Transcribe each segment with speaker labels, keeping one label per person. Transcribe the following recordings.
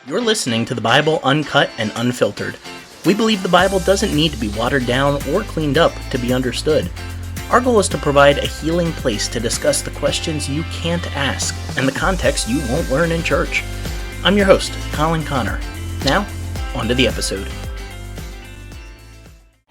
Speaker 1: You're listening to the Bible Uncut and Unfiltered. We believe the Bible doesn't need to be watered down or cleaned up to be understood. Our goal is to provide a healing place to discuss the questions you can't ask and the context you won't learn in church. I'm your host, Colin Connor. Now, on to the episode.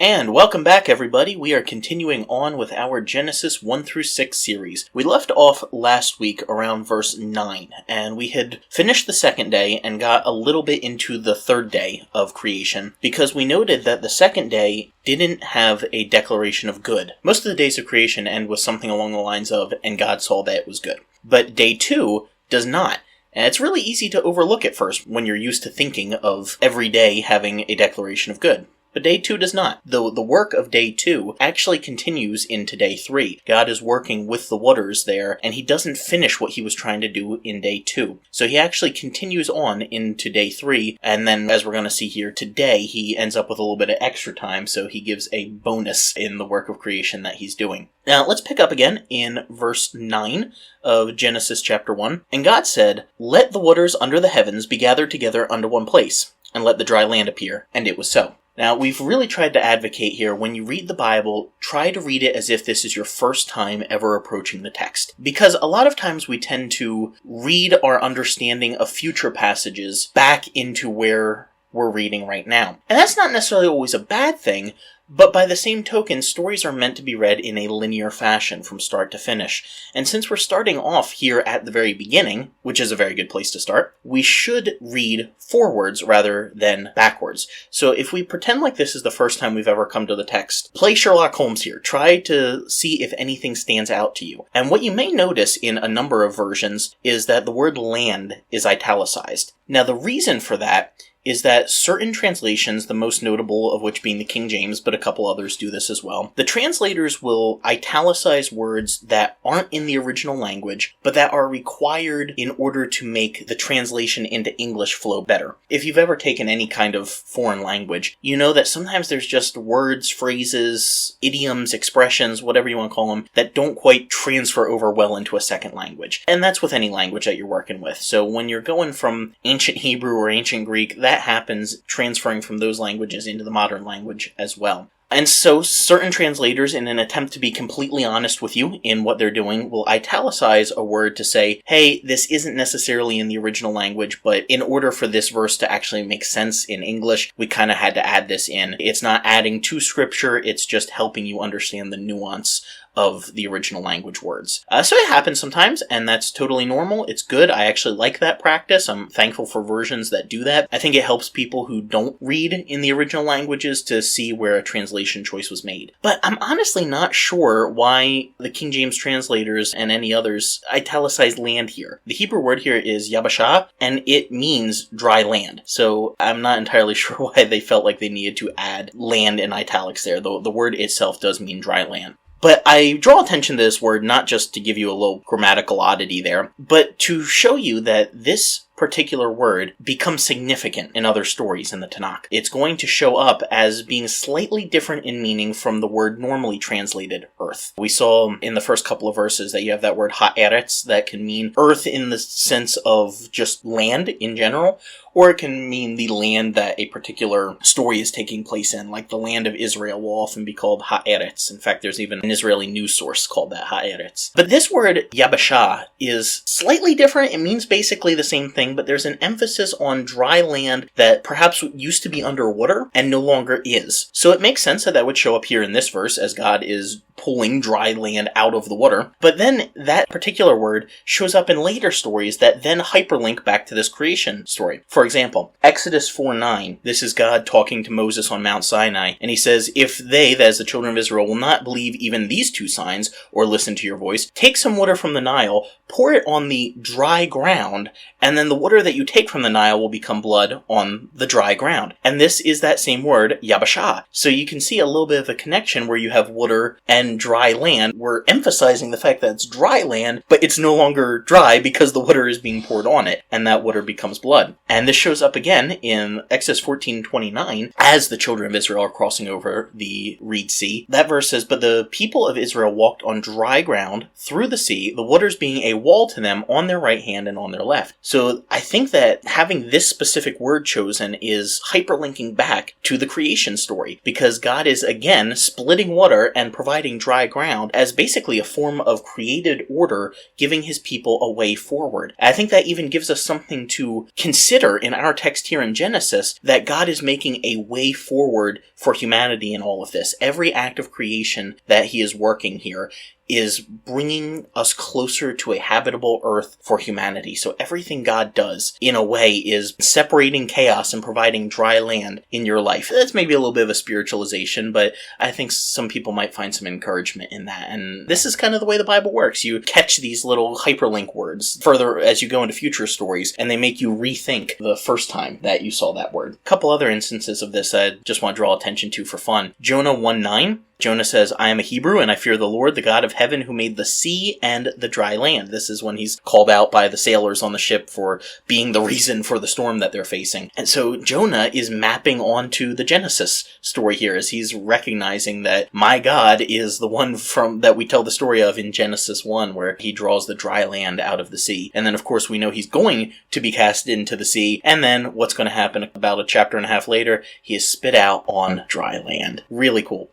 Speaker 1: And welcome back, everybody. We are continuing on with our Genesis 1 through 6 series. We left off last week around verse 9, and we had finished the second day and got a little bit into the third day of creation, because we noted that the second day didn't have a declaration of good. Most of the days of creation end with something along the lines of, and God saw that it was good. But day 2 does not. And it's really easy to overlook at first when you're used to thinking of every day having a declaration of good. But day 2 does not. The work of day 2 actually continues into day 3. God is working with the waters there, and he doesn't finish what he was trying to do in day 2. So he actually continues on into day 3, and then, as we're going to see here today, he ends up with a little bit of extra time, so he gives a bonus in the work of creation that he's doing. Now, let's pick up again in verse 9 of Genesis chapter 1. And God said, "Let the waters under the heavens be gathered together unto one place, and let the dry land appear." And it was so. Now, we've really tried to advocate here, when you read the Bible, try to read it as if this is your first time ever approaching the text. Because a lot of times we tend to read our understanding of future passages back into where we're reading right now. And that's not necessarily always a bad thing, but by the same token, stories are meant to be read in a linear fashion from start to finish. And since we're starting off here at the very beginning, which is a very good place to start, we should read forwards rather than backwards. So if we pretend like this is the first time we've ever come to the text, play Sherlock Holmes here. Try to see if anything stands out to you. And what you may notice in a number of versions is that the word land is italicized. Now, the reason for that is that certain translations, the most notable of which being the King James, but a couple others do this as well, the translators will italicize words that aren't in the original language, but that are required in order to make the translation into English flow better. If you've ever taken any kind of foreign language, you know that sometimes there's just words, phrases, idioms, expressions, whatever you want to call them, that don't quite transfer over well into a second language. And that's with any language that you're working with. So when you're going from ancient Hebrew or ancient Greek, that happens transferring from those languages into the modern language as well. And so certain translators, in an attempt to be completely honest with you in what they're doing, will italicize a word to say, hey, this isn't necessarily in the original language, but in order for this verse to actually make sense in English, we kind of had to add this in. It's not adding to scripture, it's just helping you understand the nuance of the original language words. So it happens sometimes, and that's totally normal. It's good. I actually like that practice. I'm thankful for versions that do that. I think it helps people who don't read in the original languages to see where a translation choice was made. But I'm honestly not sure why the King James translators and any others italicized land here. The Hebrew word here is yabashah, and it means dry land. So I'm not entirely sure why they felt like they needed to add land in italics there, though the word itself does mean dry land. But I draw attention to this word not just to give you a little grammatical oddity there, but to show you that this particular word becomes significant in other stories in the Tanakh. It's going to show up as being slightly different in meaning from the word normally translated earth. We saw in the first couple of verses that you have that word ha'eretz that can mean earth in the sense of just land in general, or it can mean the land that a particular story is taking place in, like the land of Israel will often be called ha'eretz. In fact, there's even an Israeli news source called that, ha'eretz. But this word, yabashah, is slightly different. It means basically the same thing, but there's an emphasis on dry land that perhaps used to be underwater and no longer is. So it makes sense that that would show up here in this verse as God is pulling dry land out of the water. But then that particular word shows up in later stories that then hyperlink back to this creation story. For example, Exodus 4:9, this is God talking to Moses on Mount Sinai, and he says, "If they, that is the children of Israel, will not believe even these two signs, or listen to your voice, take some water from the Nile, pour it on the dry ground, and then the water that you take from the Nile will become blood on the dry ground." And this is that same word, yabashah. So you can see a little bit of a connection where you have water and dry land. We're emphasizing the fact that it's dry land, but it's no longer dry because the water is being poured on it, and that water becomes blood. And this shows up again in Exodus 14:29 as the children of Israel are crossing over the Reed Sea. That verse says, "But the people of Israel walked on dry ground through the sea, the waters being a wall to them on their right hand and on their left." So so I think that having this specific word chosen is hyperlinking back to the creation story, because God is again splitting water and providing dry ground as basically a form of created order, giving his people a way forward. I think that even gives us something to consider in our text here in Genesis, that God is making a way forward for humanity in all of this. Every act of creation that he is working here is bringing us closer to a habitable earth for humanity. So everything God does, in a way, is separating chaos and providing dry land in your life. That's maybe a little bit of a spiritualization, but I think some people might find some encouragement in that. And this is kind of the way the Bible works. You catch these little hyperlink words further as you go into future stories, and they make you rethink the first time that you saw that word. A couple other instances of this I just want to draw attention to for fun. Jonah 1:9. Jonah says, I am a Hebrew, and I fear the Lord, the God of heaven, who made the sea and the dry land. This is when he's called out by the sailors on the ship for being the reason for the storm that they're facing. And so Jonah is mapping onto the Genesis story here, as he's recognizing that my God is the one that we tell the story of in Genesis 1, where he draws the dry land out of the sea. And then, of course, we know he's going to be cast into the sea, and then what's going to happen about a chapter and a half later, he is spit out on dry land. Really cool.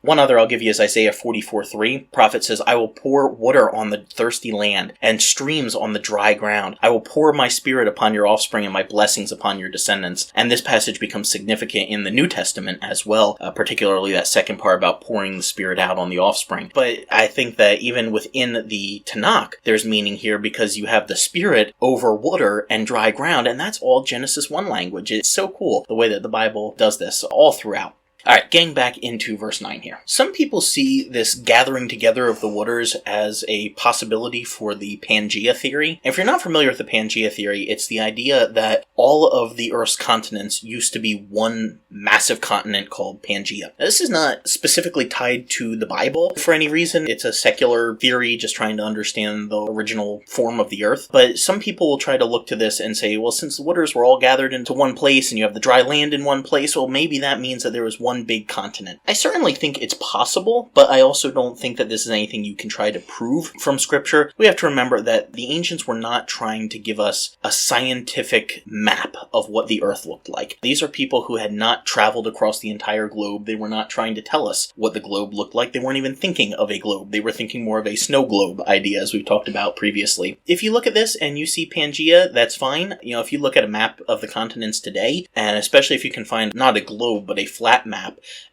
Speaker 1: One other I'll give you is Isaiah 44:3. Prophet says, I will pour water on the thirsty land and streams on the dry ground. I will pour my spirit upon your offspring and my blessings upon your descendants. And this passage becomes significant in the New Testament as well, particularly that second part about pouring the spirit out on the offspring. But I think that even within the Tanakh, there's meaning here, because you have the spirit over water and dry ground, and that's all Genesis 1 language. It's so cool the way that the Bible does this all throughout. Alright, getting back into verse 9 here. Some people see this gathering together of the waters as a possibility for the Pangea theory. If you're not familiar with the Pangea theory, it's the idea that all of the Earth's continents used to be one massive continent called Pangea. Now, this is not specifically tied to the Bible for any reason. It's a secular theory just trying to understand the original form of the Earth. But some people will try to look to this and say, well, since the waters were all gathered into one place and you have the dry land in one place, well, maybe that means that there was one big continent. I certainly think it's possible, but I also don't think that this is anything you can try to prove from scripture. We have to remember that the ancients were not trying to give us a scientific map of what the earth looked like. These are people who had not traveled across the entire globe. They were not trying to tell us what the globe looked like. They weren't even thinking of a globe. They were thinking more of a snow globe idea, as we've talked about previously. If you look at this and you see Pangea, that's fine. You know, if you look at a map of the continents today, and especially if you can find not a globe, but a flat map,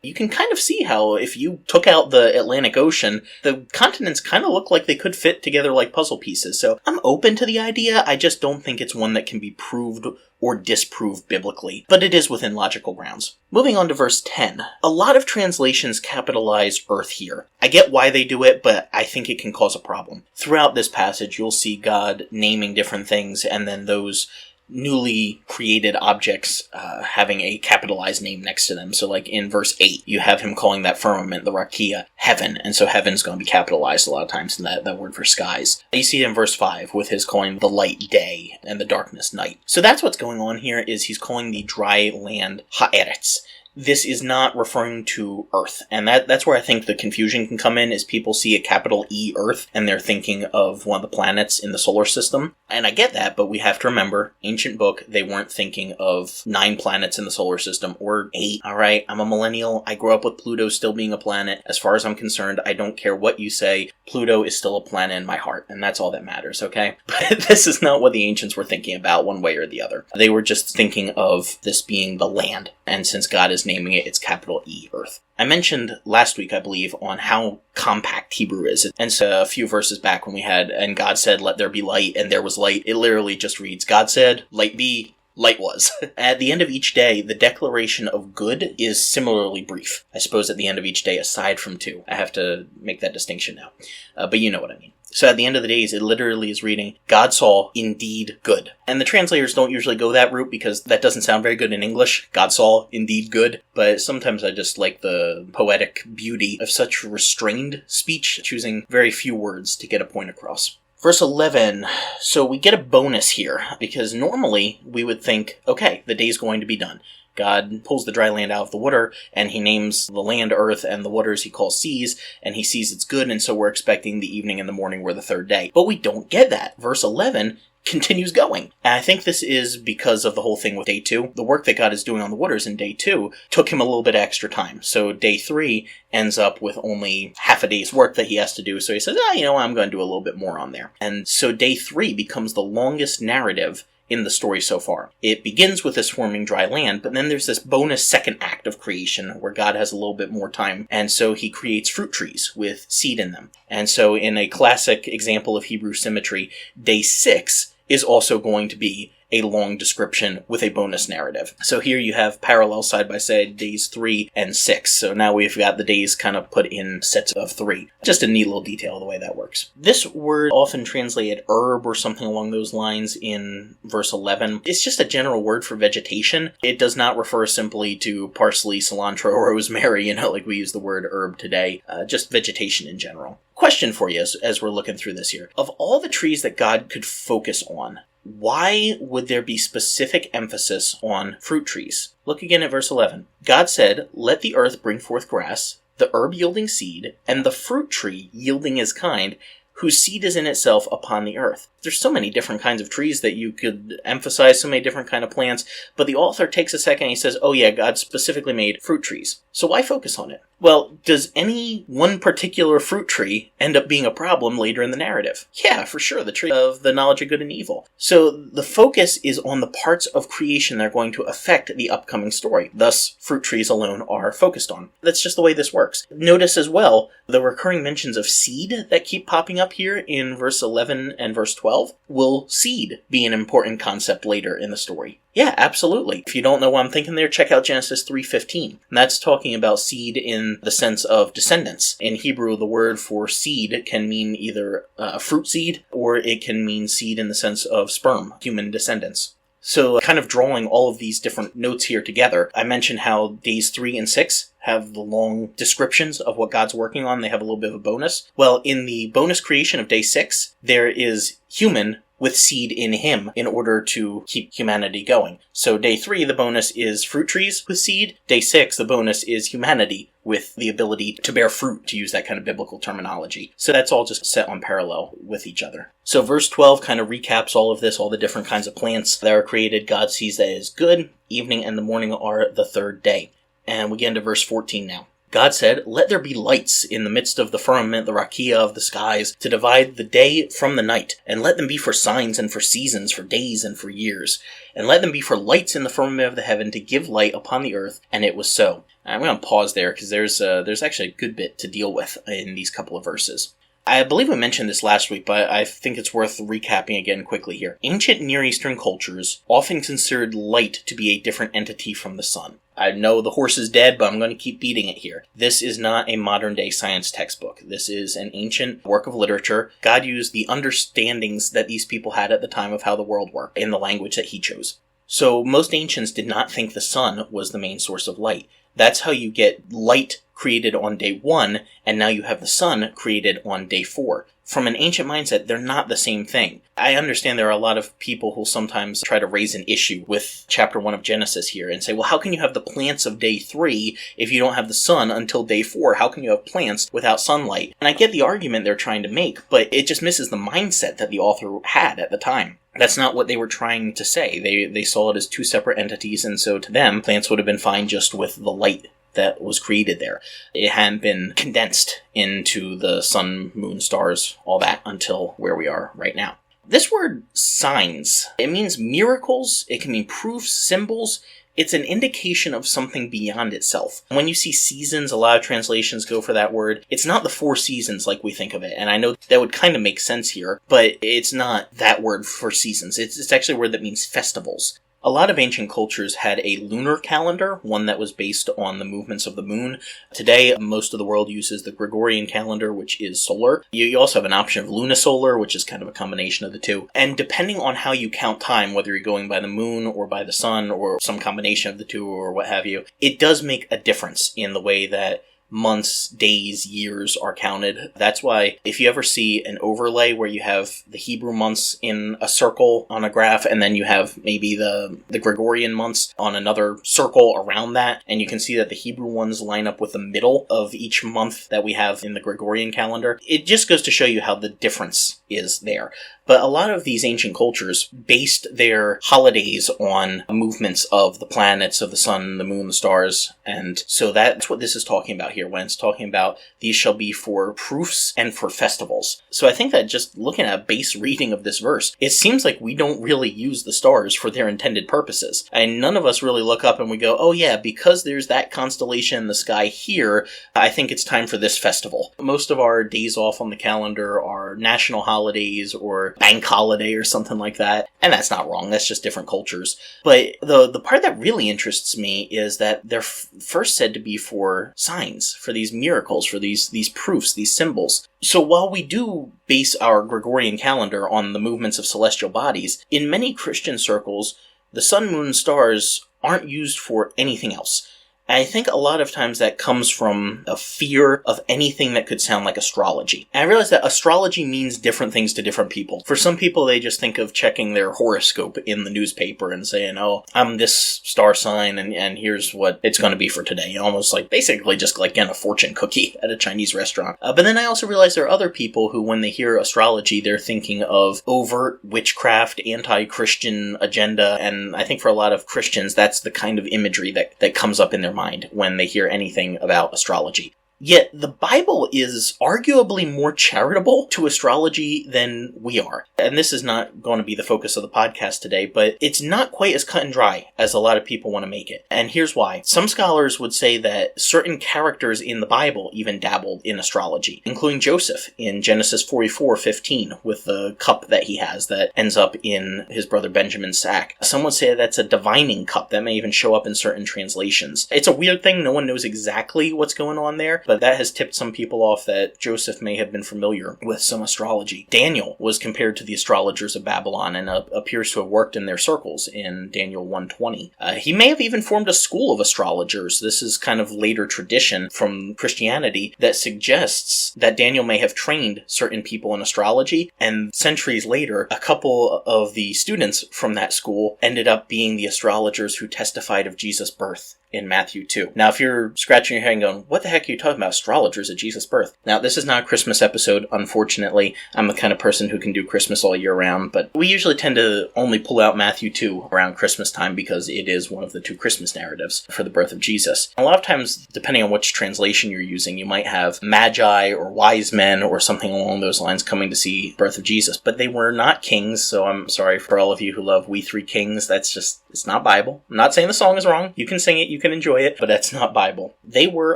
Speaker 1: you can kind of see how if you took out the Atlantic Ocean, the continents kind of look like they could fit together like puzzle pieces. So I'm open to the idea, I just don't think it's one that can be proved or disproved biblically, but it is within logical grounds. Moving on to verse 10. A lot of translations capitalize Earth here. I get why they do it, but I think it can cause a problem. Throughout this passage, you'll see God naming different things, and then those newly created objects having a capitalized name next to them. So like in verse 8, you have him calling that firmament, the rakia, heaven, and so heaven's going to be capitalized a lot of times in that word for skies. You see it in verse 5 with his calling the light day and the darkness night. So that's what's going on here, is he's calling the dry land ha'eretz. This is not referring to Earth, and that's where I think the confusion can come in, is people see a capital E Earth, and they're thinking of one of the planets in the solar system. And I get that, but we have to remember, ancient book, they weren't thinking of 9 planets in the solar system, or 8. Alright, I'm a millennial, I grew up with Pluto still being a planet. As far as I'm concerned, I don't care what you say, Pluto is still a planet in my heart, and that's all that matters, okay? But this is not what the ancients were thinking about one way or the other. They were just thinking of this being the land, and since God is naming it, it's capital E, Earth. I mentioned last week, I believe, on how compact Hebrew is. And so a few verses back when we had, and God said, let there be light, and there was light, it literally just reads, God said, light be, light was. At the end of each day, the declaration of good is similarly brief. I suppose at the end of each day, aside from 2. I have to make that distinction now. But you know what I mean. So at the end of the days, it literally is reading, God saw indeed good. And the translators don't usually go that route because that doesn't sound very good in English. God saw indeed good. But sometimes I just like the poetic beauty of such restrained speech, choosing very few words to get a point across. Verse 11, so we get a bonus here, because normally we would think, okay, the day's going to be done. God pulls the dry land out of the water, and he names the land earth, and the waters he calls seas, and he sees it's good, and so we're expecting the evening and the morning were the third day. But we don't get that. Verse 11 continues going. And I think this is because of the whole thing with day 2. The work that God is doing on the waters in day 2 took him a little bit extra time. So day 3 ends up with only half a day's work that he has to do. So he says, I'm going to do a little bit more on there. And so day 3 becomes the longest narrative in the story so far. It begins with this forming dry land, but then there's this bonus second act of creation where God has a little bit more time, and so he creates fruit trees with seed in them. And so in a classic example of Hebrew symmetry, day 6 is also going to be a long description with a bonus narrative. So here you have parallel side by side days 3 and 6. So now we've got the days kind of put in sets of 3. Just a neat little detail the way that works. This word often translated herb or something along those lines in verse 11. It's just a general word for vegetation. It does not refer simply to parsley, cilantro, or rosemary, like we use the word herb today. Just vegetation in general. Question for you as we're looking through this here. Of all the trees that God could focus on, why would there be specific emphasis on fruit trees? Look again at verse 11. God said, "Let the earth bring forth grass, the herb yielding seed, and the fruit tree yielding his kind, whose seed is in itself upon the earth." There's so many different kinds of trees that you could emphasize, so many different kind of plants, but the author takes a second and he says, God specifically made fruit trees. So why focus on it? Well, does any one particular fruit tree end up being a problem later in the narrative? Yeah, for sure, the tree of the knowledge of good and evil. So the focus is on the parts of creation that are going to affect the upcoming story. Thus, fruit trees alone are focused on. That's just the way this works. Notice as well the recurring mentions of seed that keep popping up here in verse 11 and verse 12. Will seed be an important concept later in the story? Yeah, absolutely. If you don't know what I'm thinking there, check out Genesis 3:15. And that's talking about seed in the sense of descendants. In Hebrew, the word for seed can mean either fruit seed, or it can mean seed in the sense of sperm, human descendants. So kind of drawing all of these different notes here together, I mentioned how days 3 and 6 have the long descriptions of what God's working on. They have a little bit of a bonus. Well, in the bonus creation of day 6, there is human with seed in him in order to keep humanity going. So day 3, the bonus is fruit trees with seed. Day 6, the bonus is humanity with the ability to bear fruit, to use that kind of biblical terminology. So that's all just set on parallel with each other. So verse 12 kind of recaps all of this, all the different kinds of plants that are created. God sees that it is good. Evening and the morning are the third day. And we get into verse 14 now. God said, "Let there be lights in the midst of the firmament, the rakia of the skies, to divide the day from the night, and let them be for signs and for seasons, for days and for years. And let them be for lights in the firmament of the heaven, to give light upon the earth." And it was so. I'm going to pause there, because there's actually a good bit to deal with in these couple of verses. I believe we mentioned this last week, but I think it's worth recapping again quickly here. Ancient Near Eastern cultures often considered light to be a different entity from the sun. I know the horse is dead, but I'm going to keep beating it here. This is not a modern-day science textbook. This is an ancient work of literature. God used the understandings that these people had at the time of how the world worked in the language that he chose. So most ancients did not think the sun was the main source of light. That's how you get light created on day 1, and now you have the sun created on day 4. From an ancient mindset, they're not the same thing. I understand there are a lot of people who sometimes try to raise an issue with chapter 1 of Genesis here and say, well, how can you have the plants of day 3 if you don't have the sun until day 4? How can you have plants without sunlight? And I get the argument they're trying to make, but it just misses the mindset that the author had at the time. That's not what they were trying to say. They saw it as two separate entities, and so to them, plants would have been fine just with the light that was created there. It hadn't been condensed into the sun, moon, stars, all that until where we are right now. This word signs, it means miracles, it can mean proofs, symbols. It's an indication of something beyond itself. When you see seasons, a lot of translations go for that word. It's not the 4 seasons like we think of it, and I know that would kind of make sense here, but it's not that word for seasons. It's actually a word that means festivals. A lot of ancient cultures had a lunar calendar, one that was based on the movements of the moon. Today, most of the world uses the Gregorian calendar, which is solar. You also have an option of lunisolar, which is kind of a combination of the two. And depending on how you count time, whether you're going by the moon or by the sun or some combination of the two or what have you, it does make a difference in the way that months, days, years are counted. That's why if you ever see an overlay where you have the Hebrew months in a circle on a graph, and then you have maybe the Gregorian months on another circle around that, and you can see that the Hebrew ones line up with the middle of each month that we have in the Gregorian calendar, it just goes to show you how the difference is there. But a lot of these ancient cultures based their holidays on movements of the planets, of the sun, the moon, the stars, and so that's what this is talking about here when it's talking about these shall be for proofs and for festivals. So I think that just looking at a base reading of this verse, it seems like we don't really use the stars for their intended purposes. And none of us really look up and we go, oh yeah, because there's that constellation in the sky here, I think it's time for this festival. Most of our days off on the calendar are national holidays or bank holiday or something like that. And that's not wrong. That's just different cultures. But the part that really interests me is that they're first said to be for signs, for these miracles, for these proofs, these symbols. So while we do base our Gregorian calendar on the movements of celestial bodies, in many Christian circles, the sun, moon, and stars aren't used for anything else. And I think a lot of times that comes from a fear of anything that could sound like astrology. And I realize that astrology means different things to different people. For some people, they just think of checking their horoscope in the newspaper and saying, oh, I'm this star sign and here's what it's going to be for today. Almost like basically just like getting a fortune cookie at a Chinese restaurant. But then I also realize there are other people who, when they hear astrology, they're thinking of overt witchcraft, anti-Christian agenda. And I think for a lot of Christians, that's the kind of imagery that comes up in their mind when they hear anything about astrology. Yet the Bible is arguably more charitable to astrology than we are. And this is not going to be the focus of the podcast today, but it's not quite as cut and dry as a lot of people want to make it. And here's why. Some scholars would say that certain characters in the Bible even dabbled in astrology, including Joseph in Genesis 44:15 with the cup that he has that ends up in his brother Benjamin's sack. Some would say that's a divining cup that may even show up in certain translations. It's a weird thing. No one knows exactly what's going on there. But that has tipped some people off that Joseph may have been familiar with some astrology. Daniel was compared to the astrologers of Babylon and appears to have worked in their circles in Daniel 1:20. He may have even formed a school of astrologers. This is kind of later tradition from Christianity that suggests that Daniel may have trained certain people in astrology, and centuries later, a couple of the students from that school ended up being the astrologers who testified of Jesus' birth in Matthew 2. Now, if you're scratching your head and going, what the heck are you talking about, astrologers at Jesus' birth? Now, this is not a Christmas episode, unfortunately. I'm the kind of person who can do Christmas all year round, but we usually tend to only pull out Matthew 2 around Christmas time because it is one of the two Christmas narratives for the birth of Jesus. A lot of times, depending on which translation you're using, you might have magi or wise men or something along those lines coming to see the birth of Jesus, but they were not kings, so I'm sorry for all of you who love We Three Kings. That's just, it's not Bible. I'm not saying the song is wrong. You can sing it, you can enjoy it, but that's not Bible. They were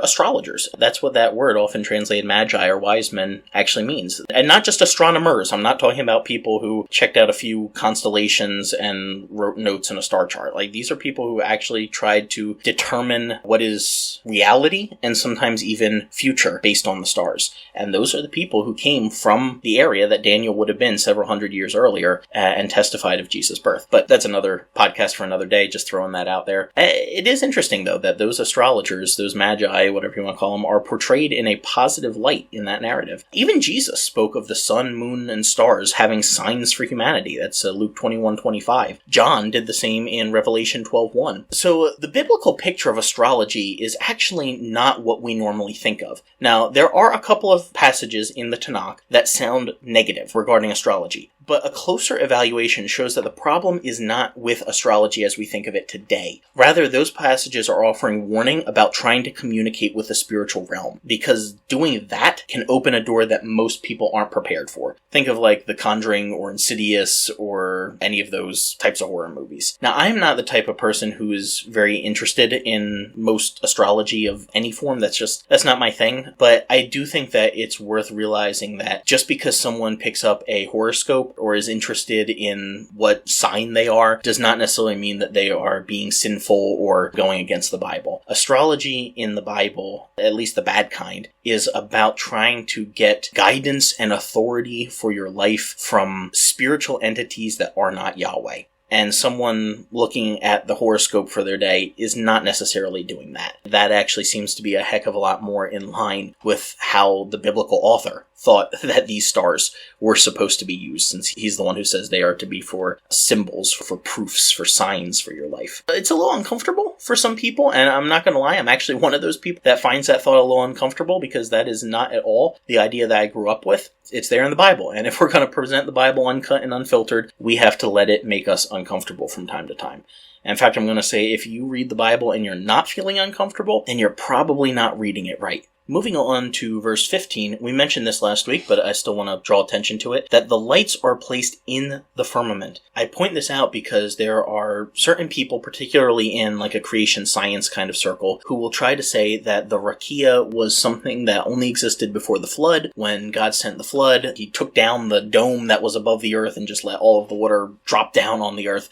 Speaker 1: astrologers. That's what that word, often translated magi or wise men, actually means. And not just astronomers. I'm not talking about people who checked out a few constellations and wrote notes in a star chart. Like, these are people who actually tried to determine what is reality and sometimes even future based on the stars. And those are the people who came from the area that Daniel would have been several hundred years earlier and testified of Jesus' birth. But that's another podcast for another day, just throwing that out there. It is interesting, though, that those astrologers, those magi, whatever you want to call them, are portrayed in a positive light in that narrative. Even Jesus spoke of the sun, moon, and stars having signs for humanity. That's Luke 21:25. John did the same in Revelation 12:1. So the biblical picture of astrology is actually not what we normally think of. Now, there are a couple of passages in the Tanakh that sound negative regarding astrology, but a closer evaluation shows that the problem is not with astrology as we think of it today. Rather, those passages are offering warning about trying to communicate with the spiritual realm, because doing that can open a door that most people aren't prepared for. Think of like The Conjuring or Insidious or any of those types of horror movies. Now, I'm not the type of person who is very interested in most astrology of any form. That's not my thing. But I do think that it's worth realizing that just because someone picks up a horoscope or is interested in what sign they are does not necessarily mean that they are being sinful or going against the Bible. Astrology in the Bible, at least the bad kind, is about trying to get guidance and authority for your life from spiritual entities that are not Yahweh. and someone looking at the horoscope for their day is not necessarily doing that. That actually seems to be a heck of a lot more in line with how the biblical author thought that these stars were supposed to be used, since he's the one who says they are to be for symbols, for proofs, for signs for your life. It's a little uncomfortable for some people, and I'm not going to lie, I'm actually one of those people that finds that thought a little uncomfortable, because that is not at all the idea that I grew up with. It's there in the Bible, and if we're going to present the Bible uncut and unfiltered, we have to let it make us uncomfortable from time to time. And in fact, I'm going to say, if you read the Bible and you're not feeling uncomfortable, then you're probably not reading it right. Moving on to verse 15, we mentioned this last week, but I still want to draw attention to it, that the lights are placed in the firmament. I point this out because there are certain people, particularly in like a creation science kind of circle, who will try to say that the rakia was something that only existed before the flood. When God sent the flood, he took down the dome that was above the earth and just let all of the water drop down on the earth.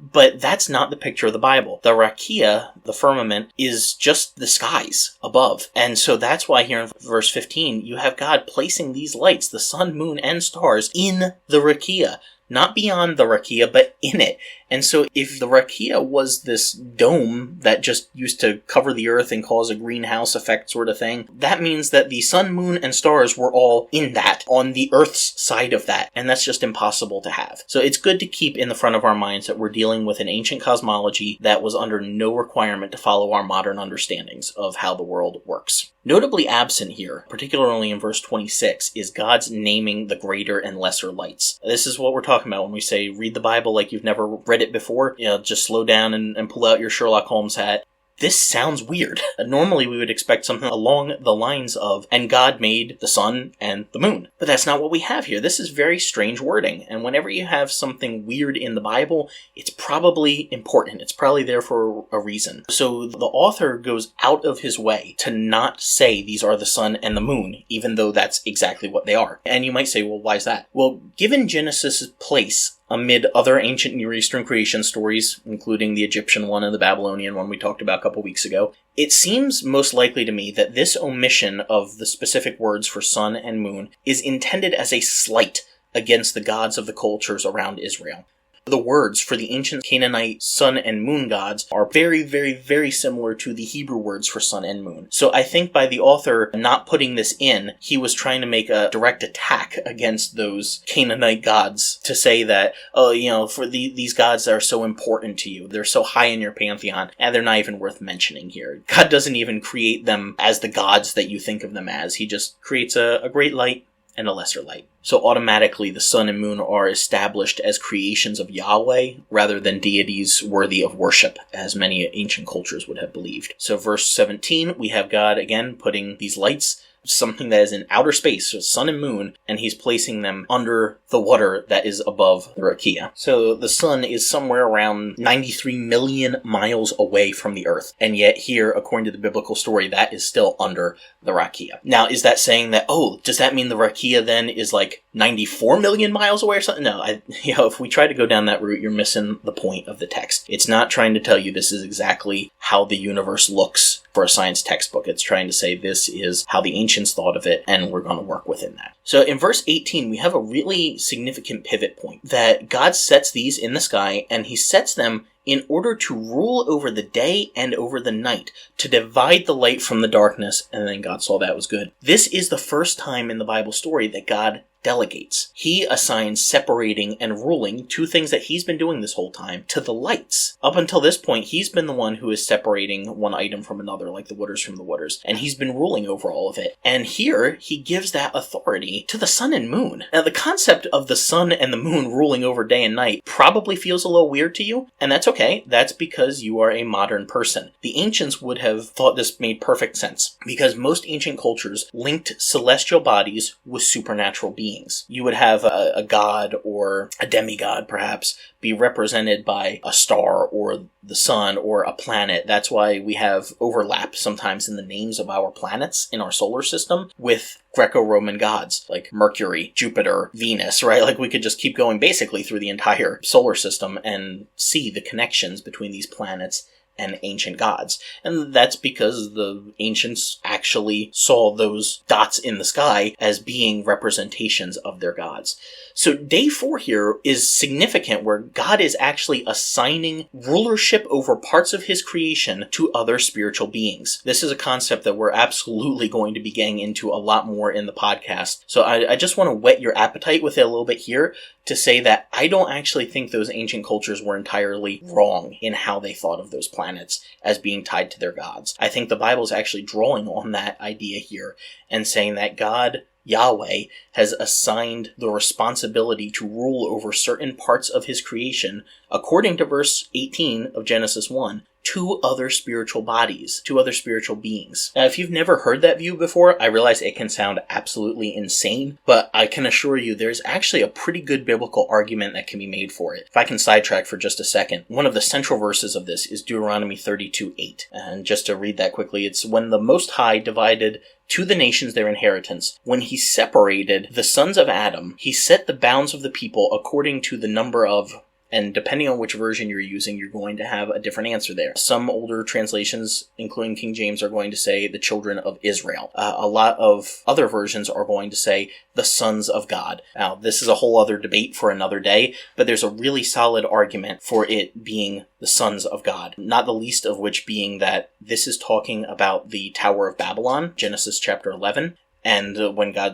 Speaker 1: But that's not the picture of the Bible. The rakia, the firmament, is just the skies above. And so that's why here in verse 15, you have God placing these lights, the sun, moon, and stars, in the rakia. Not beyond the rakia, but in it. And so if the rakia was this dome that just used to cover the earth and cause a greenhouse effect sort of thing, that means that the sun, moon, and stars were all in that, on the earth's side of that. And that's just impossible to have. So it's good to keep in the front of our minds that we're dealing with an ancient cosmology that was under no requirement to follow our modern understandings of how the world works. Notably absent here, particularly in verse 26, is God's naming the greater and lesser lights. This is what we're talking about when we say read the Bible like you've never read it before. Just slow down and pull out your Sherlock Holmes hat. This sounds weird. Normally we would expect something along the lines of, and God made the sun and the moon. But that's not what we have here. This is very strange wording. And whenever you have something weird in the Bible, it's probably important. It's probably there for a reason. So the author goes out of his way to not say these are the sun and the moon, even though that's exactly what they are. And you might say, well, why is that? Well, given Genesis' place amid other ancient Near Eastern creation stories, including the Egyptian one and the Babylonian one we talked about a couple weeks ago, it seems most likely to me that this omission of the specific words for sun and moon is intended as a slight against the gods of the cultures around Israel. The words for the ancient Canaanite sun and moon gods are very, very, very similar to the Hebrew words for sun and moon. So I think by the author not putting this in, he was trying to make a direct attack against those Canaanite gods to say that, for these gods that are so important to you, they're so high in your pantheon, and they're not even worth mentioning here. God doesn't even create them as the gods that you think of them as. He just creates a great light and a lesser light. So automatically the sun and moon are established as creations of Yahweh rather than deities worthy of worship, as many ancient cultures would have believed. So verse 17, we have God again putting these lights, something that is in outer space, so sun and moon, and he's placing them under the water that is above the rakia. So the sun is somewhere around 93 million miles away from the earth, and yet here, according to the biblical story, that is still under the rakia. Now, is that saying that, does that mean the rakia then is like 94 million miles away or something? No, if we try to go down that route, you're missing the point of the text. It's not trying to tell you this is exactly how the universe looks for a science textbook. It's trying to say this is how the ancients thought of it, and we're going to work within that. So in verse 18, we have a really significant pivot point, that God sets these in the sky, and he sets them in order to rule over the day and over the night, to divide the light from the darkness, and then God saw that was good. This is the first time in the Bible story that God delegates. He assigns separating and ruling, two things that he's been doing this whole time, to the lights. Up until this point, he's been the one who is separating one item from another, like the waters from the waters, and he's been ruling over all of it. And here, he gives that authority to the sun and moon. Now, the concept of the sun and the moon ruling over day and night probably feels a little weird to you, and that's okay. That's because you are a modern person. The ancients would have thought this made perfect sense, because most ancient cultures linked celestial bodies with supernatural beings. You would have a god or a demigod, perhaps, be represented by a star or the sun or a planet. That's why we have overlap sometimes in the names of our planets in our solar system with Greco-Roman gods like Mercury, Jupiter, Venus, right? Like we could just keep going basically through the entire solar system and see the connections between these planets and ancient gods. And that's because the ancients actually saw those dots in the sky as being representations of their gods. So day 4 here is significant, where God is actually assigning rulership over parts of his creation to other spiritual beings. This is a concept that we're absolutely going to be getting into a lot more in the podcast. So I just want to whet your appetite with it a little bit here to say that I don't actually think those ancient cultures were entirely wrong in how they thought of those planets as being tied to their gods. I think the Bible is actually drawing on that idea here and saying that God, Yahweh, has assigned the responsibility to rule over certain parts of his creation, according to verse 18 of Genesis 1, to other spiritual bodies, to other spiritual beings. Now, if you've never heard that view before, I realize it can sound absolutely insane, but I can assure you there's actually a pretty good biblical argument that can be made for it. If I can sidetrack for just a second, one of the central verses of this is Deuteronomy 32:8. And just to read that quickly, it's when the Most High divided to the nations their inheritance. When he separated the sons of Adam, he set the bounds of the people according to the number of, and depending on which version you're using, you're going to have a different answer there. Some older translations, including King James, are going to say the children of Israel. A lot of other versions are going to say the sons of God. Now, this is a whole other debate for another day, but there's a really solid argument for it being the sons of God, not the least of which being that this is talking about the Tower of Babylon, Genesis chapter 11, and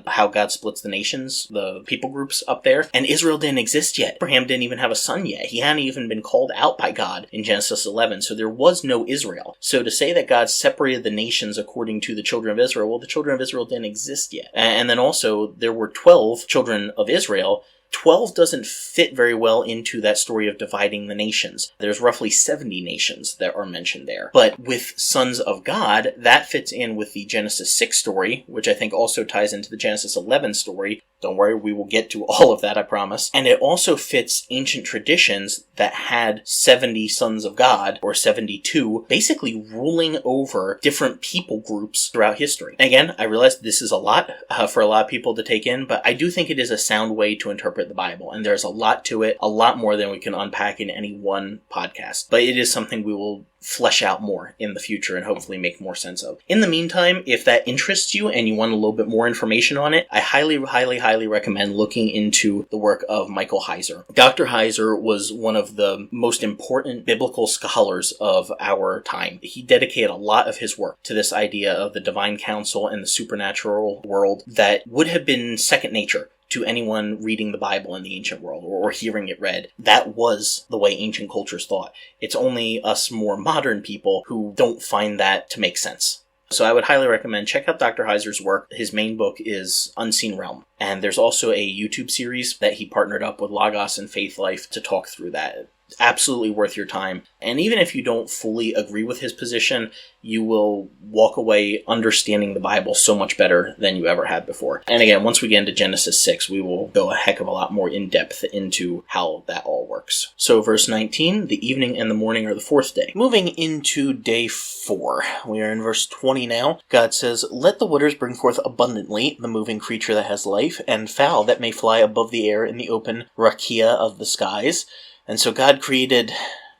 Speaker 1: how God splits the nations, the people groups up there. And Israel didn't exist yet. Abraham didn't even have a son yet. He hadn't even been called out by God in Genesis 11, so there was no Israel. So to say that God separated the nations according to the children of Israel, well, the children of Israel didn't exist yet. And then also, there were 12 children of Israel. 12 doesn't fit very well into that story of dividing the nations. There's roughly 70 nations that are mentioned there. But with sons of God, that fits in with the Genesis 6 story, which I think also ties into the Genesis 11 story. Don't worry, we will get to all of that, I promise. And it also fits ancient traditions that had 70 sons of God, or 72, basically ruling over different people groups throughout history. Again, I realize this is a lot for a lot of people to take in, but I do think it is a sound way to interpret the Bible, and there's a lot to it, a lot more than we can unpack in any one podcast. But it is something we will flesh out more in the future and hopefully make more sense of. In the meantime, if that interests you and you want a little bit more information on it, I highly recommend looking into the work of Michael Heiser. Dr. Heiser was one of the most important biblical scholars of our time. He dedicated a lot of his work to this idea of the divine counsel and the supernatural world that would have been second nature to anyone reading the Bible in the ancient world or hearing it read. That was the way ancient cultures thought. It's only us more modern people who don't find that to make sense. So I would highly recommend check out Dr. Heiser's work. His main book is Unseen Realm. And there's also a YouTube series that he partnered up with Logos and Faith Life to talk through that. Absolutely worth your time. And even if you don't fully agree with his position, you will walk away understanding the Bible so much better than you ever had before. And again, once we get into Genesis 6, we will go a heck of a lot more in depth into how that all works. So verse 19, the evening and the morning are the fourth day. Moving into day 4, we are in verse 20 now. God says, "Let the waters bring forth abundantly the moving creature that has life, and fowl that may fly above the air in the open rakia of the skies." And so God created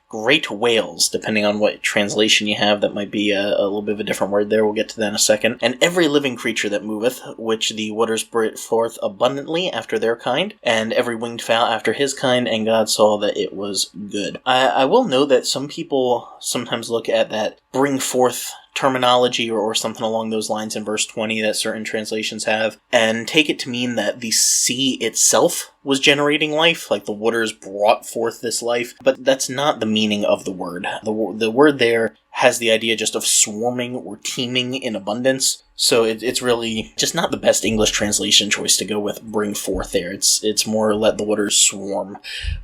Speaker 1: great whales, depending on what translation you have. That might be a little bit of a different word there. We'll get to that in a second. "And every living creature that moveth, which the waters brought forth abundantly after their kind, and every winged fowl after his kind, and God saw that it was good." I will note that some people sometimes look at that bring forth terminology or something along those lines in verse 20 that certain translations have, and take it to mean that the sea itself was generating life, like the waters brought forth this life, but that's not the meaning of the word. The word there has the idea just of swarming or teeming in abundance, so it's really just not the best English translation choice to go with bring forth there. It's more let the waters swarm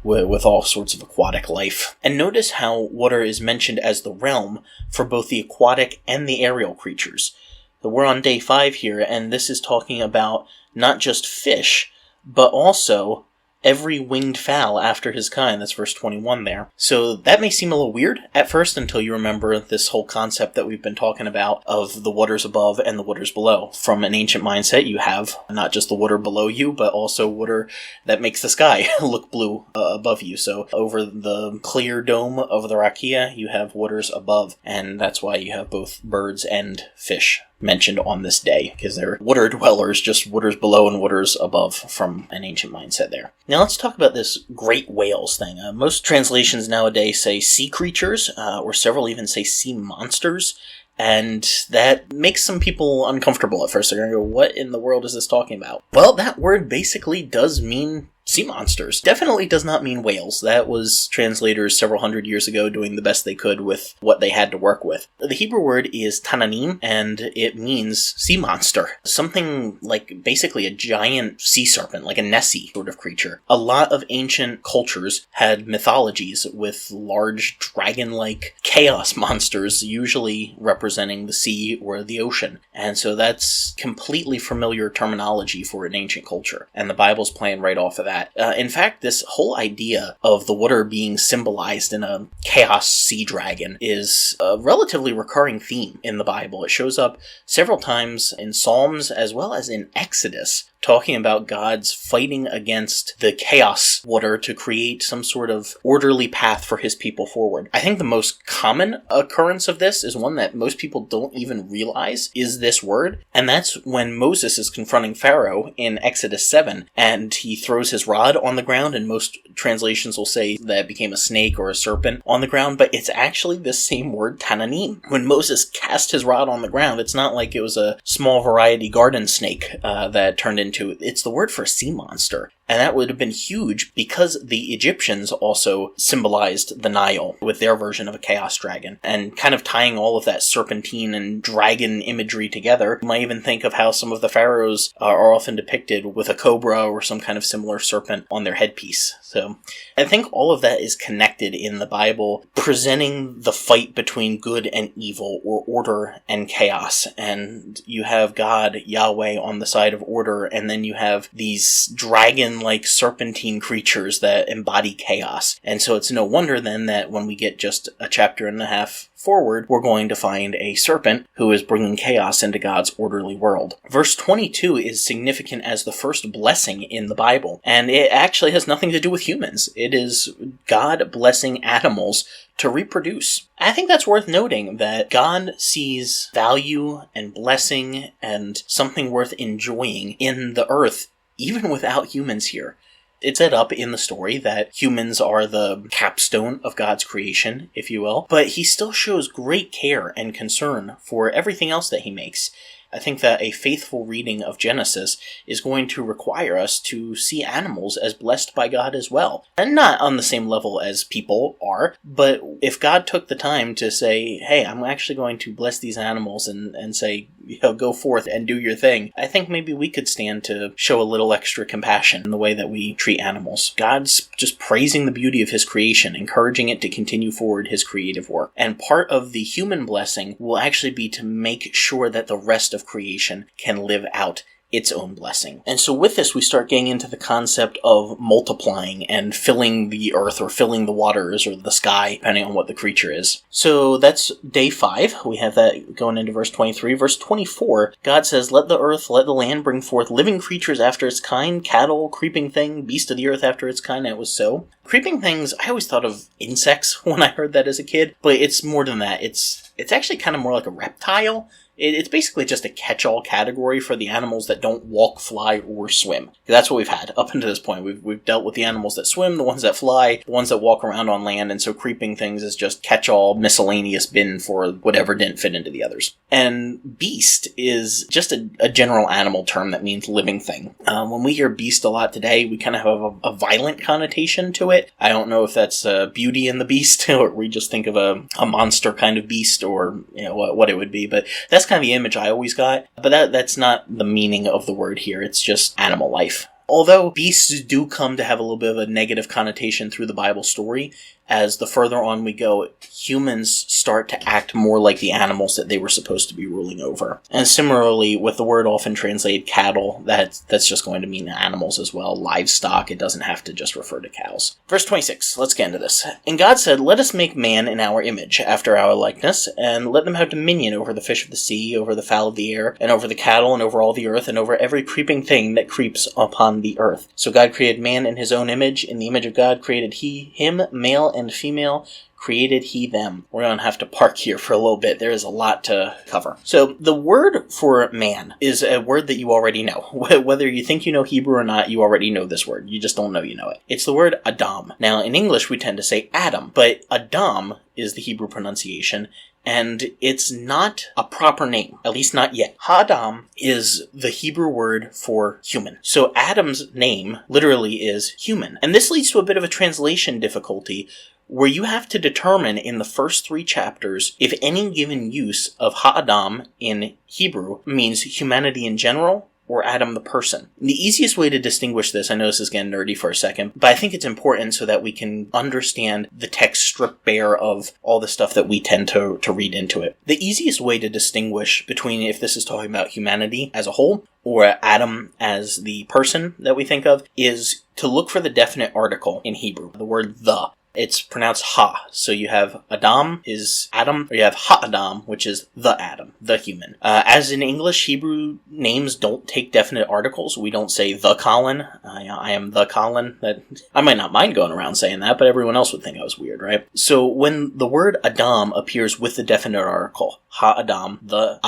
Speaker 1: with all sorts of aquatic life. And notice how water is mentioned as the realm for both the aquatic and the aerial creatures. We're on day 5 here, and this is talking about not just fish, but also every winged fowl after his kind. That's verse 21 there. So that may seem a little weird at first until you remember this whole concept that we've been talking about of the waters above and the waters below. From an ancient mindset, you have not just the water below you, but also water that makes the sky look blue above you. So over the clear dome of the rakia, you have waters above, and that's why you have both birds and fish mentioned on this day, because they're water dwellers, just waters below and waters above from an ancient mindset there. Now let's talk about this great whales thing. Most translations nowadays say sea creatures, or several even say sea monsters, and that makes some people uncomfortable at first. They're going to go, what in the world is this talking about? Well, that word basically does mean sea monsters. Definitely does not mean whales. That was translators several hundred years ago doing the best they could with what they had to work with. The Hebrew word is tananim, and it means sea monster. Something like basically a giant sea serpent, like a Nessie sort of creature. A lot of ancient cultures had mythologies with large dragon-like chaos monsters, usually representing the sea or the ocean. And so that's completely familiar terminology for an ancient culture. And the Bible's playing right off of that. In fact, this whole idea of the water being symbolized in a chaos sea dragon is a relatively recurring theme in the Bible. It shows up several times in Psalms as well as in Exodus, talking about God's fighting against the chaos water to create some sort of orderly path for his people forward. I think the most common occurrence of this is one that most people don't even realize is this word, and that's when Moses is confronting Pharaoh in Exodus 7, and he throws his rod on the ground, and most translations will say that it became a snake or a serpent on the ground, but it's actually this same word, tananim. When Moses cast his rod on the ground, it's not like it was a small variety garden snake that turned into. It's the word for a sea monster. And that would have been huge because the Egyptians also symbolized the Nile with their version of a chaos dragon. And kind of tying all of that serpentine and dragon imagery together, you might even think of how some of the pharaohs are often depicted with a cobra or some kind of similar serpent on their headpiece. So I think all of that is connected in the Bible, presenting the fight between good and evil, or order and chaos. And you have God, Yahweh, on the side of order, and then you have these dragon-like serpentine creatures that embody chaos. And so it's no wonder then that when we get just a chapter and a half forward, we're going to find a serpent who is bringing chaos into God's orderly world. Verse 22 is significant as the first blessing in the Bible, and it actually has nothing to do with humans. It is God blessing animals to reproduce. I think that's worth noting, that God sees value and blessing and something worth enjoying in the earth, even without humans here. It's set up in the story that humans are the capstone of God's creation, if you will, but he still shows great care and concern for everything else that he makes. I think that a faithful reading of Genesis is going to require us to see animals as blessed by God as well. And not on the same level as people are, but if God took the time to say, hey, I'm actually going to bless these animals and say, go forth and do your thing, I think maybe we could stand to show a little extra compassion in the way that we treat animals. God's just praising the beauty of his creation, encouraging it to continue forward his creative work. And part of the human blessing will actually be to make sure that the rest of creation can live out its own blessing. And so with this, we start getting into the concept of multiplying and filling the earth or filling the waters or the sky, depending on what the creature is. So that's day 5. We have that going into verse 23. Verse 24, God says, let the earth, let the land bring forth living creatures after its kind, cattle, creeping thing, beast of the earth after its kind. And it was so. Creeping things, I always thought of insects when I heard that as a kid, but it's more than that. It's actually kind of more like a reptile. It's basically just a catch-all category for the animals that don't walk, fly, or swim. That's what we've had up until this point. We've dealt with the animals that swim, the ones that fly, the ones that walk around on land, and so creeping things is just catch-all miscellaneous bin for whatever didn't fit into the others. And beast is just a general animal term that means living thing. When we hear beast a lot today, we kind of have a violent connotation to it. I don't know if that's Beauty and the Beast, or we just think of a monster kind of beast, or what it would be, but that's kind of the image I always got, but that's not the meaning of the word here. It's just animal life. Although beasts do come to have a little bit of a negative connotation through the Bible story, as the further on we go, humans start to act more like the animals that they were supposed to be ruling over. And similarly, with the word often translated cattle, that's just going to mean animals as well, livestock. It doesn't have to just refer to cows. Verse 26, let's get into this. And God said, "Let us make man in our image, after our likeness, and let them have dominion over the fish of the sea, over the fowl of the air, and over the cattle, and over all the earth, and over every creeping thing that creeps upon the earth." So God created man in his own image. In the image of God created he him, male and female created he them. We're going to have to park here for a little bit. There is a lot to cover. So the word for man is a word that you already know. Whether you think you know Hebrew or not, you already know this word. You just don't know you know it. It's the word Adam. Now, in English, we tend to say Adam, but Adam is the Hebrew pronunciation, and it's not a proper name, at least not yet. Ha'adam is the Hebrew word for human. So Adam's name literally is human. And this leads to a bit of a translation difficulty, where you have to determine in the first 3 chapters if any given use of Ha'adam in Hebrew means humanity in general or Adam the person. The easiest way to distinguish this, I know this is getting nerdy for a second, but I think it's important so that we can understand the text stripped bare of all the stuff that we tend to read into it. The easiest way to distinguish between if this is talking about humanity as a whole or Adam as the person that we think of is to look for the definite article in Hebrew, the word the. It's pronounced ha. So you have Adam is Adam, or you have Ha-Adam, which is the Adam, the human. As in English, Hebrew names don't take definite articles. We don't say the Colin. I am the Colin. That I might not mind going around saying that, but everyone else would think I was weird, right? So when the word Adam appears with the definite article, Ha-Adam, the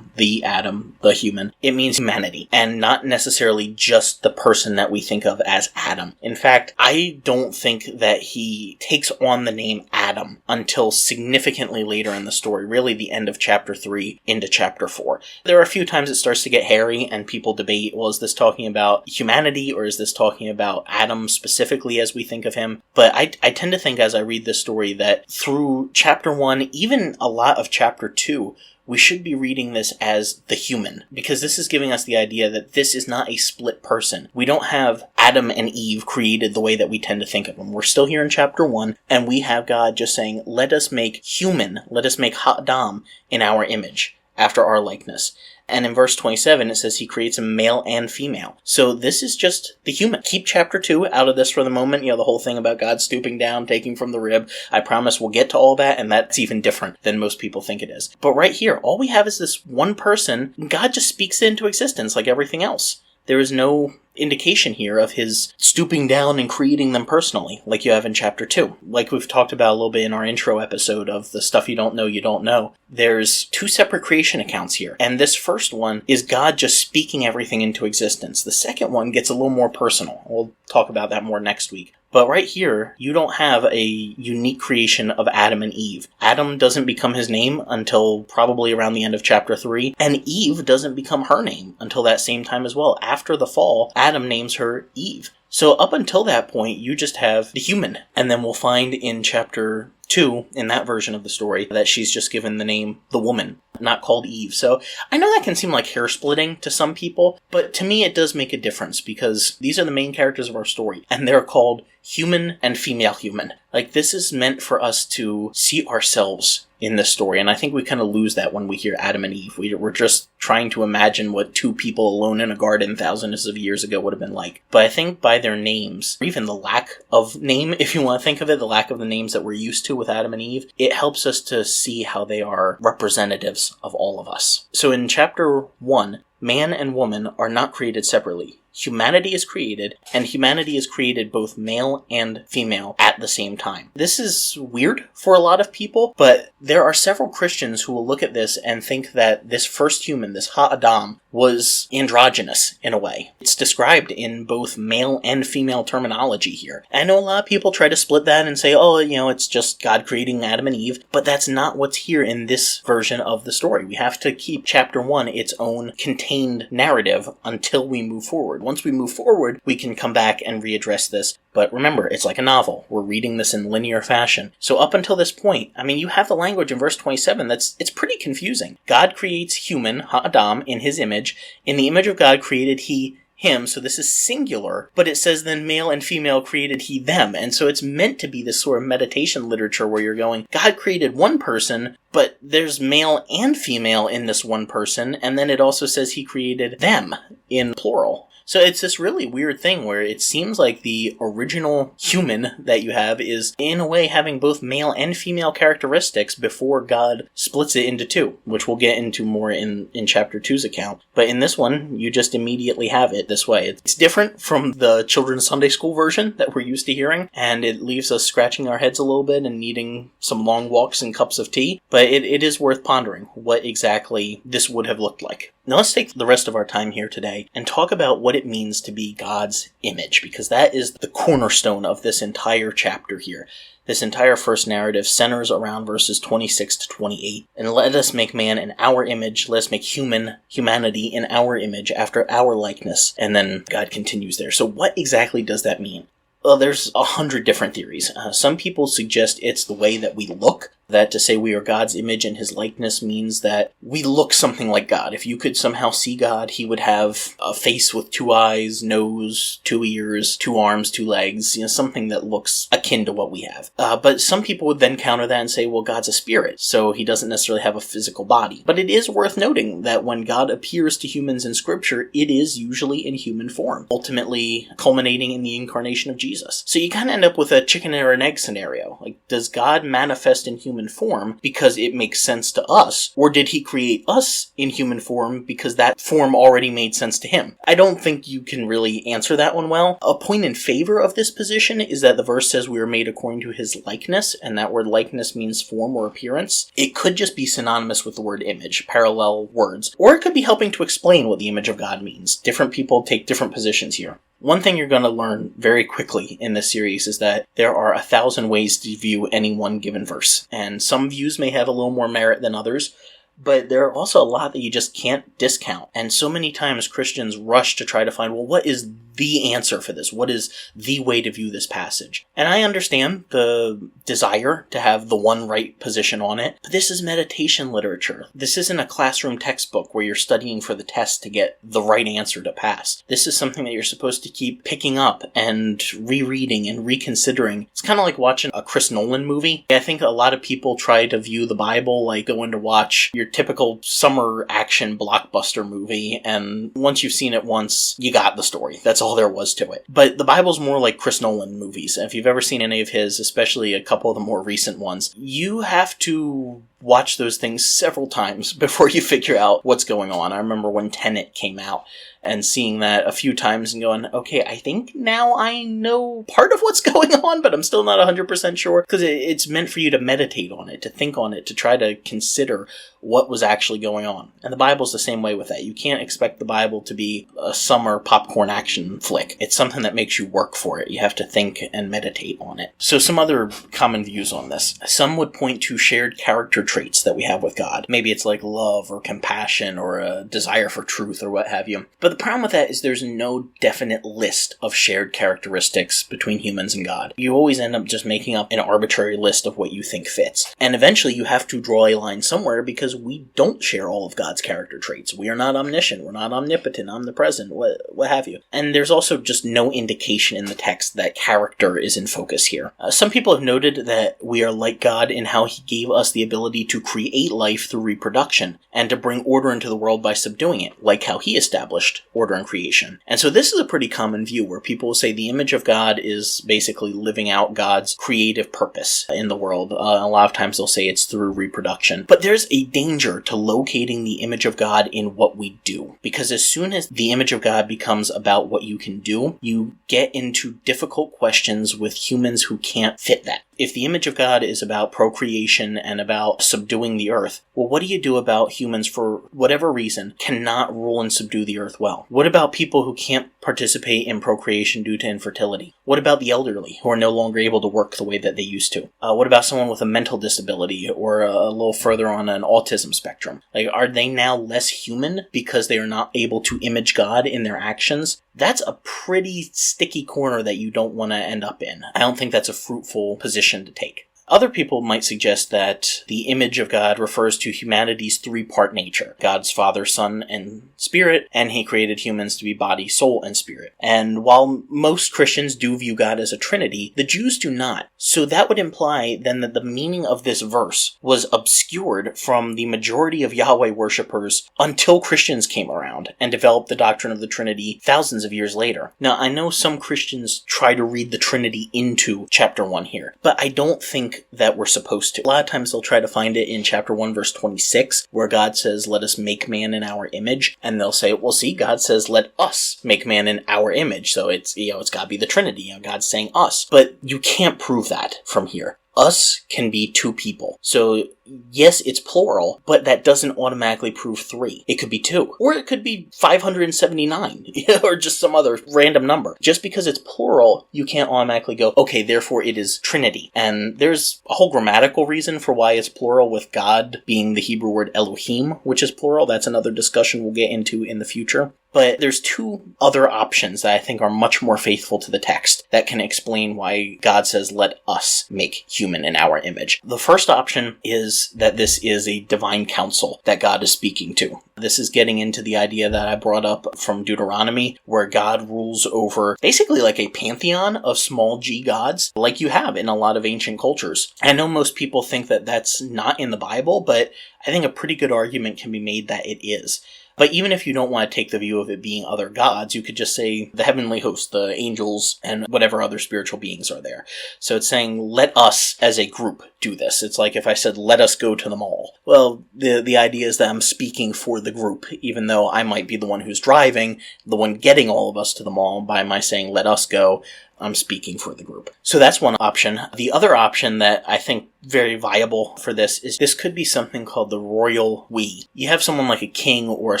Speaker 1: Adam, the human, it means humanity, and not necessarily just the person that we think of as Adam. In fact, I don't think that he takes on the name Adam until significantly later in the story, really the end of chapter 3 into chapter 4. There are a few times it starts to get hairy and people debate, well, is this talking about humanity or is this talking about Adam specifically as we think of him? But I tend to think as I read this story that through chapter 1, even a lot of chapter 2, we should be reading this as the human, because this is giving us the idea that this is not a split person. We don't have Adam and Eve created the way that we tend to think of them. We're still here in chapter 1, and we have God just saying, let us make human, let us make Ha'adam in our image, after our likeness. And in verse 27, it says he creates a male and female. So this is just the human. Keep chapter 2 out of this for the moment. You know, the whole thing about God stooping down, taking from the rib. I promise we'll get to all that, and that's even different than most people think it is. But right here, all we have is this one person. God just speaks it into existence like everything else. There is no indication here of his stooping down and creating them personally, like you have in chapter 2. Like we've talked about a little bit in our intro episode of the stuff you don't know. There's 2 separate creation accounts here. And this first one is God just speaking everything into existence. The second one gets a little more personal. We'll talk about that more next week. But right here, you don't have a unique creation of Adam and Eve. Adam doesn't become his name until probably around the end of chapter 3, and Eve doesn't become her name until that same time as well. After the fall, Adam names her Eve. So up until that point, you just have the human. And then we'll find in chapter 2, in that version of the story, that she's just given the name the woman, not called Eve. So I know that can seem like hair splitting to some people, but to me it does make a difference because these are the main characters of our story, and they're called human and female human. Like, this is meant for us to see ourselves in this story, and I think we kind of lose that when we hear Adam and Eve. We're just trying to imagine what 2 people alone in a garden thousands of years ago would have been like. But I think by their names, or even the lack of name, if you want to think of it, the lack of the names that we're used to with Adam and Eve, it helps us to see how they are representatives of all of us. So in chapter 1, man and woman are not created separately. Humanity is created, and humanity is created both male and female at the same time. This is weird for a lot of people, but there are several Christians who will look at this and think that this first human, this Ha-Adam, was androgynous in a way. It's described in both male and female terminology here. I know a lot of people try to split that and say, oh, it's just God creating Adam and Eve, but that's not what's here in this version of the story. We have to keep chapter 1 its own contained narrative until we move forward. Once we move forward, we can come back and readdress this. But remember, it's like a novel. We're reading this in linear fashion. So up until this point, you have the language in verse 27 it's pretty confusing. God creates human, Ha-Adam, in his image. In the image of God created he him, so this is singular, but it says then male and female created he them, and so it's meant to be this sort of meditation literature where you're going, God created one person, but there's male and female in this one person, and then it also says he created them in plural. So it's this really weird thing where it seems like the original human that you have is, in a way, having both male and female characteristics before God splits it into two, which we'll get into more in Chapter 2's account. But in this one, you just immediately have it this way. It's different from the children's Sunday school version that we're used to hearing, and it leaves us scratching our heads a little bit and needing some long walks and cups of tea. But it is worth pondering what exactly this would have looked like. Now let's take the rest of our time here today and talk about what it means to be God's image, because that is the cornerstone of this entire chapter here. This entire first narrative centers around verses 26 to 28. And let us make man in our image, let us make humanity in our image, after our likeness. And then God continues there. So what exactly does that mean? Well, there's 100 different theories. Some people suggest it's the way that we look, that to say we are God's image and his likeness means that we look something like God. If you could somehow see God, he would have a face with 2 eyes, nose, 2 ears, 2 arms, 2 legs, something that looks akin to what we have. But some people would then counter that and say, well, God's a spirit, so he doesn't necessarily have a physical body. But it is worth noting that when God appears to humans in Scripture, it is usually in human form, ultimately culminating in the incarnation of Jesus. So you kind of end up with a chicken or an egg scenario. Like, does God manifest in human form because it makes sense to us, or did he create us in human form because that form already made sense to him? I don't think you can really answer that one well. A point in favor of this position is that the verse says we were made according to his likeness, and that word likeness means form or appearance. It could just be synonymous with the word image, parallel words, or it could be helping to explain what the image of God means. Different people take different positions here. One thing you're going to learn very quickly in this series is that there are 1,000 ways to view any one given verse. And some views may have a little more merit than others, but there are also a lot that you just can't discount. And so many times Christians rush to try to find, well, what is the answer for this? What is the way to view this passage? And I understand the desire to have the one right position on it, but this is meditation literature. This isn't a classroom textbook where you're studying for the test to get the right answer to pass. This is something that you're supposed to keep picking up and rereading and reconsidering. It's kind of like watching a Chris Nolan movie. I think a lot of people try to view the Bible like going to watch your typical summer action blockbuster movie, and once you've seen it once, you got the story. That's all there was to it. But the Bible's more like Chris Nolan movies. If you've ever seen any of his, especially a couple of the more recent ones, you have to watch those things several times before you figure out what's going on. I remember when Tenet came out and seeing that a few times and going, okay, I think now I know part of what's going on, but I'm still not 100% sure, because it's meant for you to meditate on it, to think on it, to try to consider what was actually going on. And the Bible's the same way with that. You can't expect the Bible to be a summer popcorn action flick. It's something that makes you work for it. You have to think and meditate on it. So some other common views on this. Some would point to shared character traits that we have with God. Maybe it's like love or compassion or a desire for truth or what have you. But the problem with that is there's no definite list of shared characteristics between humans and God. You always end up just making up an arbitrary list of what you think fits. And eventually you have to draw a line somewhere because we don't share all of God's character traits. We are not omniscient. We're not omnipotent, omnipresent, what have you. And there's also just no indication in the text that character is in focus here. Some people have noted that we are like God in how he gave us the ability to create life through reproduction and to bring order into the world by subduing it, like how he established order and creation. And so this is a pretty common view where people will say the image of God is basically living out God's creative purpose in the world. A lot of times they'll say it's through reproduction. But there's a danger to locating the image of God in what we do. Because as soon as the image of God becomes about what you can do, you get into difficult questions with humans who can't fit that. If the image of God is about procreation and about subduing the earth, well, what do you do about humans for whatever reason cannot rule and subdue the earth well? What about people who can't participate in procreation due to infertility? What about the elderly who are no longer able to work the way that they used to? What about someone with a mental disability or a little further on an autism spectrum? Like, are they now less human because they are not able to image God in their actions? That's a pretty sticky corner that you don't want to end up in. I don't think that's a fruitful position to take. Other people might suggest that the image of God refers to humanity's three-part nature: God's Father, Son, and Spirit, and he created humans to be body, soul, and spirit. And while most Christians do view God as a trinity, the Jews do not. So that would imply then that the meaning of this verse was obscured from the majority of Yahweh worshippers until Christians came around and developed the doctrine of the Trinity thousands of years later. Now, I know some Christians try to read the Trinity into chapter 1 here, but I don't think that we're supposed to. A lot of times they'll try to find it in chapter 1 verse 26, where God says, let us make man in our image, and they'll say, well, see, God says, let us make man in our image, so it's got to be the Trinity, God's saying us, but you can't prove that from here. Us can be two people. So, yes, it's plural, but that doesn't automatically prove 3. It could be 2. Or it could be 579, or just some other random number. Just because it's plural, you can't automatically go, okay, therefore it is Trinity. And there's a whole grammatical reason for why it's plural, with God being the Hebrew word Elohim, which is plural. That's another discussion we'll get into in the future. But there's 2 other options that I think are much more faithful to the text that can explain why God says, let us make human in our image. The first option is that this is a divine council that God is speaking to. This is getting into the idea that I brought up from Deuteronomy, where God rules over basically like a pantheon of small g gods, like you have in a lot of ancient cultures. I know most people think that that's not in the Bible, but I think a pretty good argument can be made that it is. But even if you don't want to take the view of it being other gods, you could just say the heavenly host, the angels, and whatever other spiritual beings are there. So it's saying, let us as a group do this. It's like if I said, let us go to the mall. Well, the idea is that I'm speaking for the group, even though I might be the one who's driving, the one getting all of us to the mall. By my saying, let us go, I'm speaking for the group. So that's one option. The other option that I think very viable for this is this could be something called the royal we. You have someone like a king or a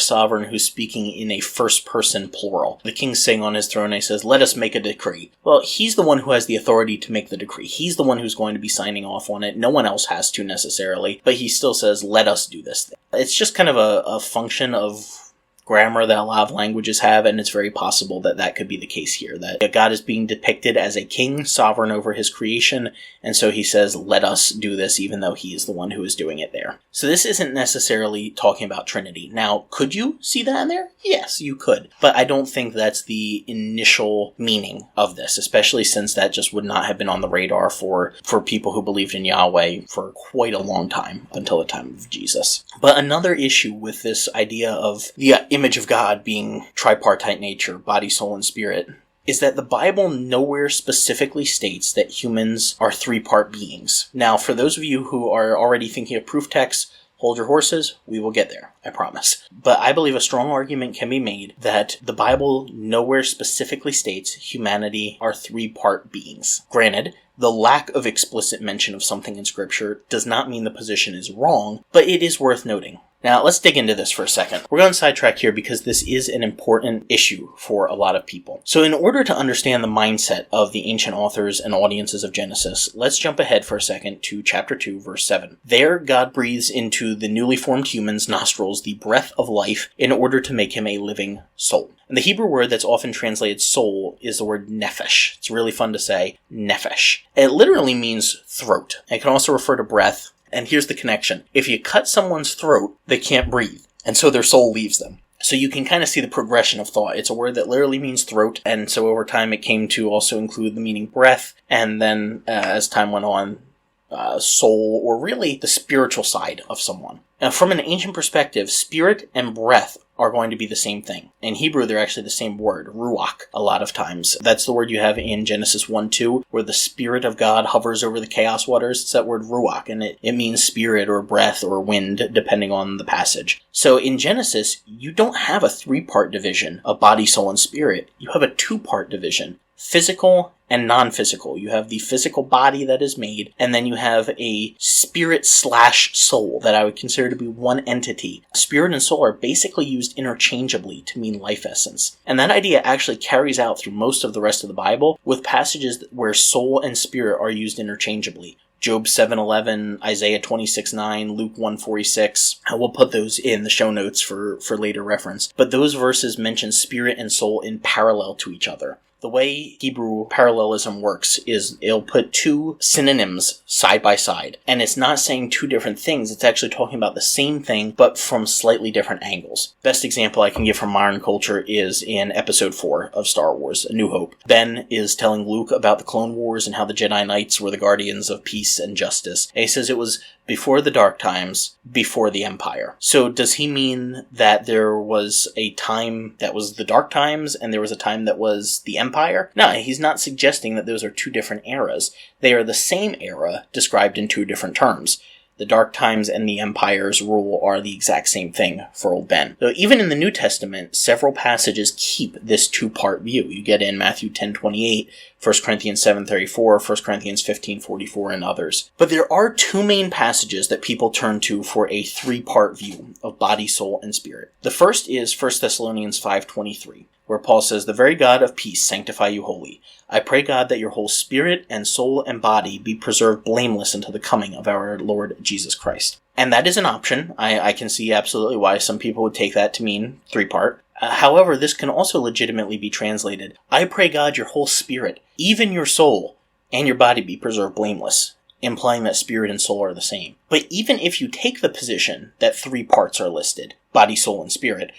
Speaker 1: sovereign who's speaking in a first person plural. The king's sitting on his throne and he says, let us make a decree. Well, he's the one who has the authority to make the decree. He's the one who's going to be signing off on it. No one else has to necessarily, but he still says, let us do this thing. It's just kind of a function of grammar that a lot of languages have, and it's very possible that that could be the case here, that God is being depicted as a king, sovereign over his creation, and so he says, let us do this, even though he is the one who is doing it there. So this isn't necessarily talking about Trinity. Now, could you see that in there? Yes, you could, but I don't think that's the initial meaning of this, especially since that just would not have been on the radar for people who believed in Yahweh for quite a long time, until the time of Jesus. But another issue with this idea of the image of God being tripartite nature, body, soul, and spirit, is that the Bible nowhere specifically states that humans are 3-part beings. Now, for those of you who are already thinking of proof texts, hold your horses, we will get there, I promise. But I believe a strong argument can be made that the Bible nowhere specifically states humanity are 3-part beings. Granted, the lack of explicit mention of something in Scripture does not mean the position is wrong, but it is worth noting. Now, let's dig into this for a second. We're going to sidetrack here because this is an important issue for a lot of people. So in order to understand the mindset of the ancient authors and audiences of Genesis, let's jump ahead for a second to chapter 2, verse 7. There, God breathes into the newly formed human's nostrils the breath of life in order to make him a living soul. And the Hebrew word that's often translated soul is the word nephesh. It's really fun to say, nephesh. It literally means throat. It can also refer to breath. And here's the connection. If you cut someone's throat, they can't breathe, and so their soul leaves them. So you can kind of see the progression of thought. It's a word that literally means throat, and so over time it came to also include the meaning breath, and then as time went on, soul, or really the spiritual side of someone. Now, from an ancient perspective, spirit and breath are going to be the same thing. In Hebrew, they're actually the same word, ruach, a lot of times. That's the word you have in Genesis 1:2, where the Spirit of God hovers over the chaos waters. It's that word ruach, and it means spirit or breath or wind, depending on the passage. So in Genesis, you don't have a 3-part division of body, soul, and spirit. You have a 2-part division. Physical and non-physical. You have the physical body that is made, and then you have a spirit/soul that I would consider to be one entity. Spirit and soul are basically used interchangeably to mean life essence. And that idea actually carries out through most of the rest of the Bible, with passages where soul and spirit are used interchangeably. Job 7:11, Isaiah 26:9, Luke 1:46. We'll put those in the show notes for later reference. But those verses mention spirit and soul in parallel to each other. The way Hebrew parallelism works is it'll put two synonyms side by side, and it's not saying two different things, it's actually talking about the same thing, but from slightly different angles. Best example I can give from modern culture is in Episode 4 of Star Wars, A New Hope. Ben is telling Luke about the Clone Wars and how the Jedi Knights were the guardians of peace and justice. And he says it was before the Dark Times, before the Empire. So does he mean that there was a time that was the Dark Times and there was a time that was the Empire? No, he's not suggesting that those are two different eras. They are the same era described in two different terms. The Dark Times and the Empire's rule are the exact same thing for old Ben. So even in the New Testament, several passages keep this two-part view. You get in Matthew 10:28, 1 Corinthians 7:34, 1 Corinthians 15:44, and others. But there are two main passages that people turn to for a three-part view of body, soul, and spirit. The first is 1 Thessalonians 5:23, where Paul says, "The very God of peace sanctify you wholly. I pray God that your whole spirit and soul and body be preserved blameless until the coming of our Lord Jesus Christ." And that is an option. I can see absolutely why some people would take that to mean three-part. However, this can also legitimately be translated, "I pray God your whole spirit, even your soul, and your body be preserved blameless," implying that spirit and soul are the same. But even if you take the position that three parts are listed, body, soul, and spirit,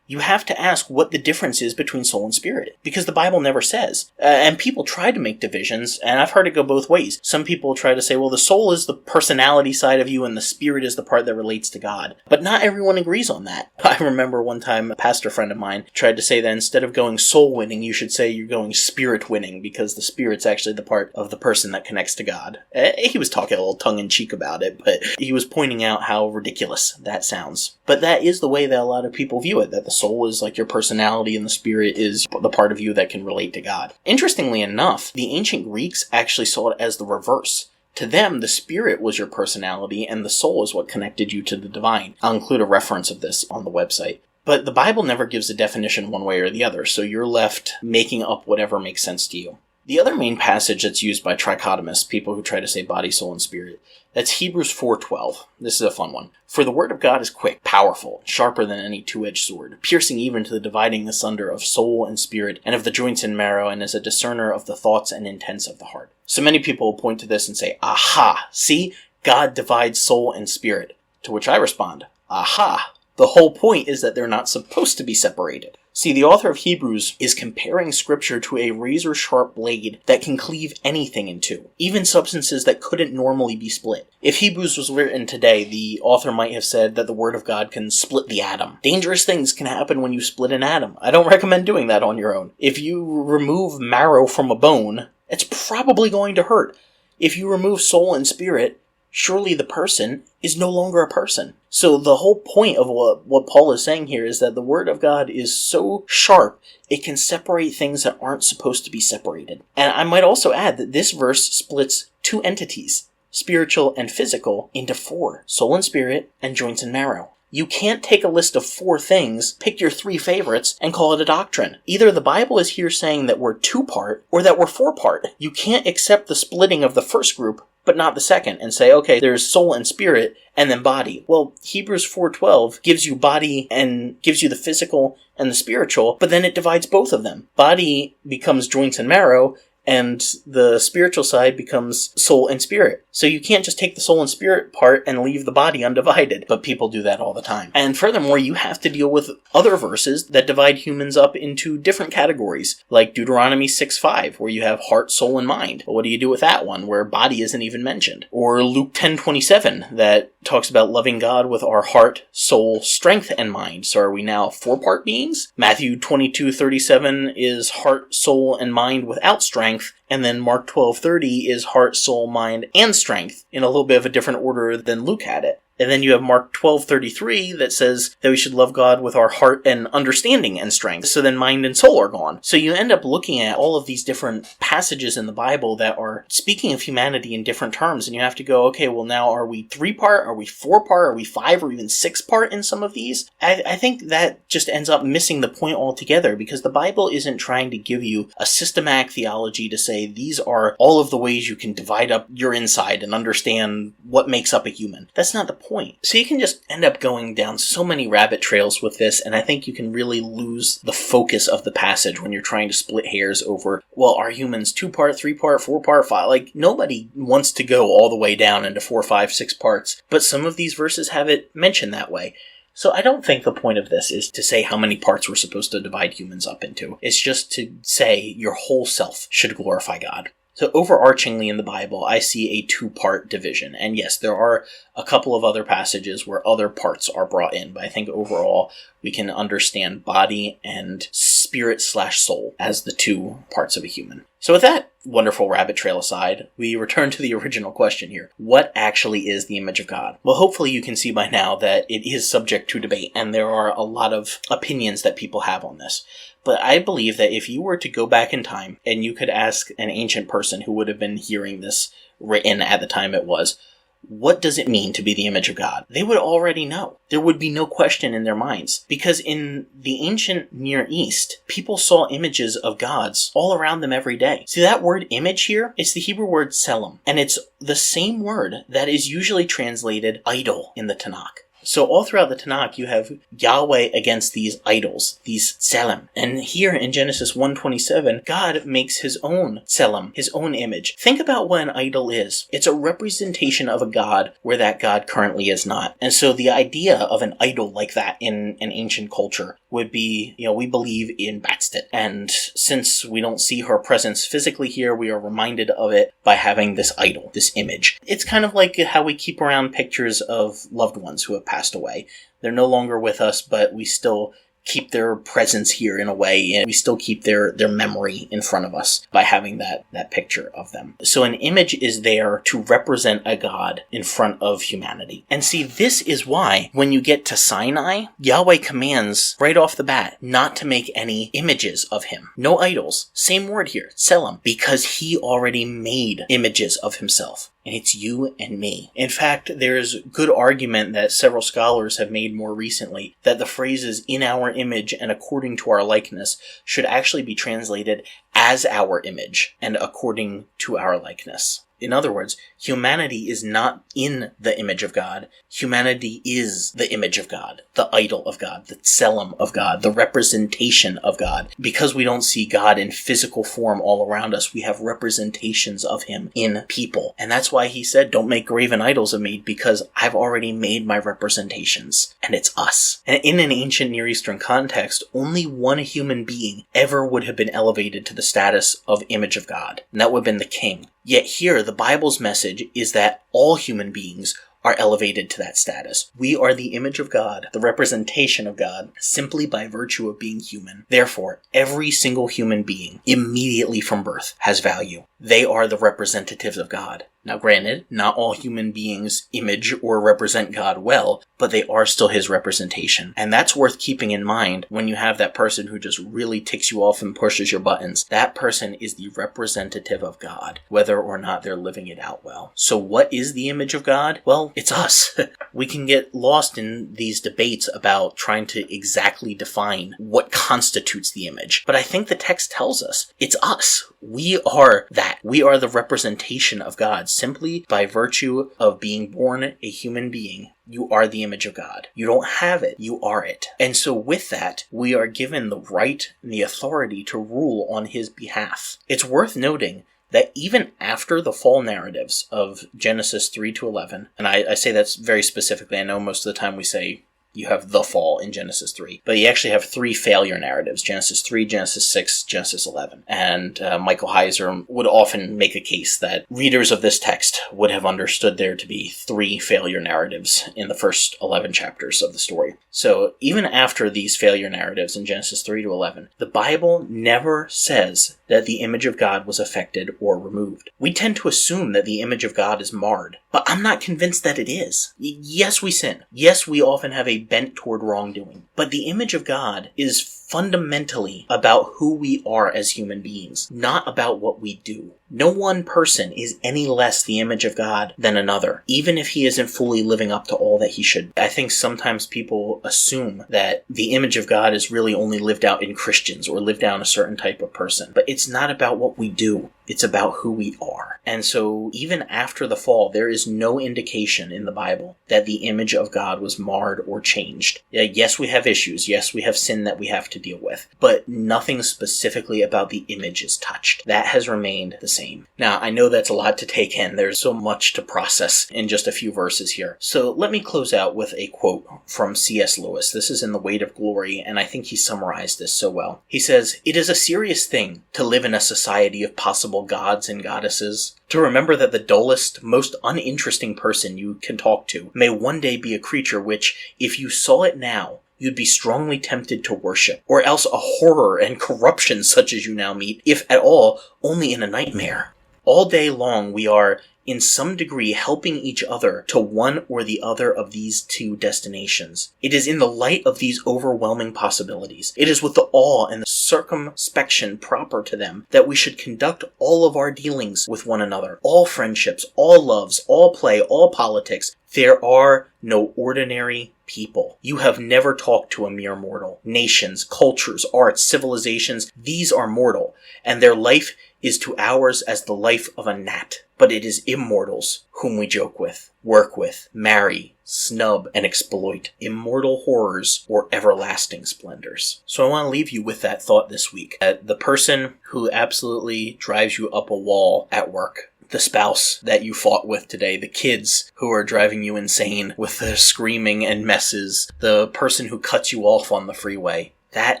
Speaker 1: you have to ask what the difference is between soul and spirit, because the Bible never says. And people try to make divisions, and I've heard it go both ways. Some people try to say, well, the soul is the personality side of you, and the spirit is the part that relates to God. But not everyone agrees on that. I remember one time a pastor friend of mine tried to say that instead of going soul winning, you should say you're going spirit winning, because the spirit's actually the part of the person that connects to God. He was talking a little tongue-in-cheek about it, but he was pointing out how ridiculous that sounds. But that is the way that a lot of people view it, that the soul is like your personality and the spirit is the part of you that can relate to God. Interestingly enough, the ancient Greeks actually saw it as the reverse. To them, the spirit was your personality and the soul is what connected you to the divine. I'll include a reference of this on the website. But the Bible never gives a definition one way or the other, so you're left making up whatever makes sense to you. The other main passage that's used by trichotomists, people who try to say body, soul, and spirit, that's Hebrews 4:12. This is a fun one. "For the word of God is quick, powerful, sharper than any two-edged sword, piercing even to the dividing asunder of soul and spirit, and of the joints and marrow, and is a discerner of the thoughts and intents of the heart." So many people will point to this and say, aha, see, God divides soul and spirit. To which I respond, aha, the whole point is that they're not supposed to be separated. See, the author of Hebrews is comparing Scripture to a razor-sharp blade that can cleave anything in two, even substances that couldn't normally be split. If Hebrews was written today, the author might have said that the Word of God can split the atom. Dangerous things can happen when you split an atom. I don't recommend doing that on your own. If you remove marrow from a bone, it's probably going to hurt. If you remove soul and spirit, surely the person is no longer a person. So the whole point of what Paul is saying here is that the Word of God is so sharp, it can separate things that aren't supposed to be separated. And I might also add that this verse splits two entities, spiritual and physical, into four, soul and spirit, and joints and marrow. You can't take a list of four things, pick your three favorites, and call it a doctrine. Either the Bible is here saying that we're two-part, or that we're four-part. You can't accept the splitting of the first group, but not the second, and say, okay, there's soul and spirit, and then body. Well, Hebrews 4:12 gives you body and gives you the physical and the spiritual, but then it divides both of them. Body becomes joints and marrow, and the spiritual side becomes soul and spirit. So you can't just take the soul and spirit part and leave the body undivided, but people do that all the time. And furthermore, you have to deal with other verses that divide humans up into different categories, like Deuteronomy 6:5, where you have heart, soul, and mind. Well, what do you do with that one, where body isn't even mentioned? Or Luke 10:27, that talks about loving God with our heart, soul, strength, and mind. So are we now four-part beings? Matthew 22:37 is heart, soul, and mind without strength. And then Mark 12:30 is heart, soul, mind, and strength, in a little bit of a different order than Luke had it. And then you have Mark 12:33 that says that we should love God with our heart and understanding and strength. So then mind and soul are gone. So you end up looking at all of these different passages in the Bible that are speaking of humanity in different terms. And you have to go, okay, well now are we three-part? Are we four-part? Are we five or even six-part in some of these? I think that just ends up missing the point altogether, because the Bible isn't trying to give you a systematic theology to say okay, these are all of the ways you can divide up your inside and understand what makes up a human. That's not the point. So you can just end up going down so many rabbit trails with this, and I think you can really lose the focus of the passage when you're trying to split hairs over, well, are humans 2-part, 3-part, 4-part, 5? Like, nobody wants to go all the way down into 4, 5, 6 parts, but some of these verses have it mentioned that way. So I don't think the point of this is to say how many parts we're supposed to divide humans up into. It's just to say your whole self should glorify God. So overarchingly in the Bible, I see a 2-part division. And yes, there are a couple of other passages where other parts are brought in, but I think overall we can understand body and spirit/soul as the 2 parts of a human. So with that wonderful rabbit trail aside, we return to the original question here. What actually is the image of God? Well, hopefully you can see by now that it is subject to debate, and there are a lot of opinions that people have on this. But I believe that if you were to go back in time and you could ask an ancient person who would have been hearing this written at the time it was, what does it mean to be the image of God? They would already know. There would be no question in their minds. Because in the ancient Near East, people saw images of gods all around them every day. See, that word image here, it's the Hebrew word tselem. And it's the same word that is usually translated idol in the Tanakh. So all throughout the Tanakh, you have Yahweh against these idols, these tselem. And here in Genesis 1:27, God makes his own tselem, his own image. Think about what an idol is. It's a representation of a god where that god currently is not. And so the idea of an idol like that in an ancient culture would be, we believe in Bastet. And since we don't see her presence physically here, we are reminded of it by having this idol, this image. It's kind of like how we keep around pictures of loved ones who have passed away. They're no longer with us, but we still keep their presence here in a way, and we still keep their memory in front of us by having that picture of them. So an image is there to represent a god in front of humanity. And see, this is why when you get to Sinai, Yahweh commands right off the bat not to make any images of him. No idols. Same word here, tselem, because he already made images of himself. And it's you and me. In fact, there's good argument that several scholars have made more recently that the phrases "in our image" and "according to our likeness" should actually be translated as our image and according to our likeness. In other words, humanity is not in the image of God. Humanity is the image of God, the idol of God, the tselem of God, the representation of God. Because we don't see God in physical form all around us, we have representations of him in people. And that's why he said, don't make graven idols of me, because I've already made my representations. And it's us. And in an ancient Near Eastern context, only one human being ever would have been elevated to the status of image of God. And that would have been the king. Yet here, the Bible's message is that all human beings are elevated to that status. We are the image of God, the representation of God, simply by virtue of being human. Therefore, every single human being, immediately from birth, has value. They are the representatives of God. Now granted, not all human beings image or represent God well, but they are still his representation. And that's worth keeping in mind when you have that person who just really ticks you off and pushes your buttons. That person is the representative of God, whether or not they're living it out well. So what is the image of God? Well, it's us. We can get lost in these debates about trying to exactly define what constitutes the image. But I think the text tells us it's us. We are that. We are the representation of God. Simply by virtue of being born a human being, you are the image of God. You don't have it, you are it. And so with that, we are given the right and the authority to rule on his behalf. It's worth noting that even after the fall narratives of Genesis 3 to 11, and I say that's very specifically, I know most of the time we say you have the fall in Genesis 3. But you actually have 3 failure narratives, Genesis 3, Genesis 6, Genesis 11. And Michael Heiser would often make a case that readers of this text would have understood there to be 3 failure narratives in the first 11 chapters of the story. So even after these failure narratives in Genesis 3 to 11, the Bible never says that the image of God was affected or removed. We tend to assume that the image of God is marred, but I'm not convinced that it is. Yes, we sin. Yes, we often have a bent toward wrongdoing. But the image of God is fundamentally about who we are as human beings, not about what we do. No one person is any less the image of God than another, even if he isn't fully living up to all that he should. I think sometimes people assume that the image of God is really only lived out in Christians or lived out in a certain type of person. But it's not about what we do. It's about who we are. And so even after the fall, there is no indication in the Bible that the image of God was marred or changed. Yes, we have issues. Yes, we have sin that we have to deal with. But nothing specifically about the image is touched. That has remained the same. Now, I know that's a lot to take in. There's so much to process in just a few verses here. So let me close out with a quote from C.S. Lewis. This is in The Weight of Glory, and I think he summarized this so well. He says, "It is a serious thing to live in a society of possible gods and goddesses, to remember that the dullest, most uninteresting person you can talk to may one day be a creature which, if you saw it now, you'd be strongly tempted to worship, or else a horror and corruption such as you now meet, if at all, only in a nightmare. All day long we are, in some degree, helping each other to one or the other of these two destinations. It is in the light of these overwhelming possibilities, it is with the awe and the circumspection proper to them, that we should conduct all of our dealings with one another, all friendships, all loves, all play, all politics. There are no ordinary people. You have never talked to a mere mortal. Nations, cultures, arts, civilizations, these are mortal, and their life is to ours as the life of a gnat. But it is immortals whom we joke with, work with, marry, snub, and exploit. Immortal horrors or everlasting splendors." So I want to leave you with that thought this week. The person who absolutely drives you up a wall at work, the spouse that you fought with today, the kids who are driving you insane with their screaming and messes, the person who cuts you off on the freeway, that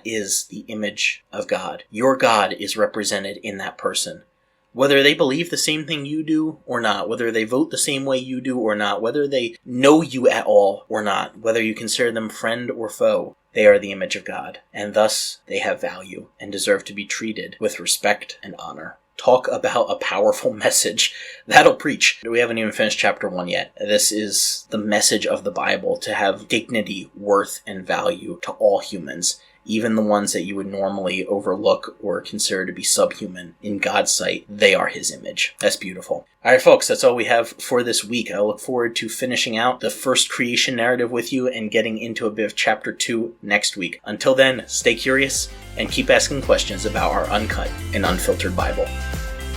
Speaker 1: is the image of God. Your God is represented in that person. Whether they believe the same thing you do or not, whether they vote the same way you do or not, whether they know you at all or not, whether you consider them friend or foe, they are the image of God, and thus they have value and deserve to be treated with respect and honor. Talk about a powerful message. That'll preach. We haven't even finished chapter 1 yet. This is the message of the Bible, to have dignity, worth, and value to all humans, even the ones that you would normally overlook or consider to be subhuman. In God's sight, they are his image. That's beautiful. All right, folks, that's all we have for this week. I look forward to finishing out the first creation narrative with you and getting into a bit of chapter 2 next week. Until then, stay curious and keep asking questions about our uncut and unfiltered Bible.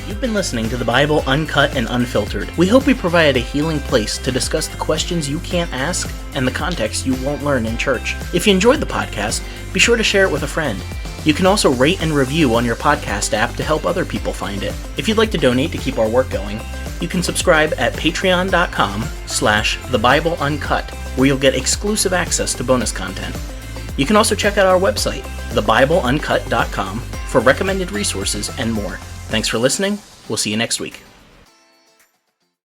Speaker 1: You've been listening to the Bible Uncut and Unfiltered. We hope we provide a healing place to discuss the questions you can't ask and the context you won't learn in church. If you enjoyed the podcast, be sure to share it with a friend. You can also rate and review on your podcast app to help other people find it. If you'd like to donate to keep our work going, you can subscribe at patreon.com/thebibleuncut, where you'll get exclusive access to bonus content. You can also check out our website, thebibleuncut.com, for recommended resources and more. Thanks for listening. We'll see you next week.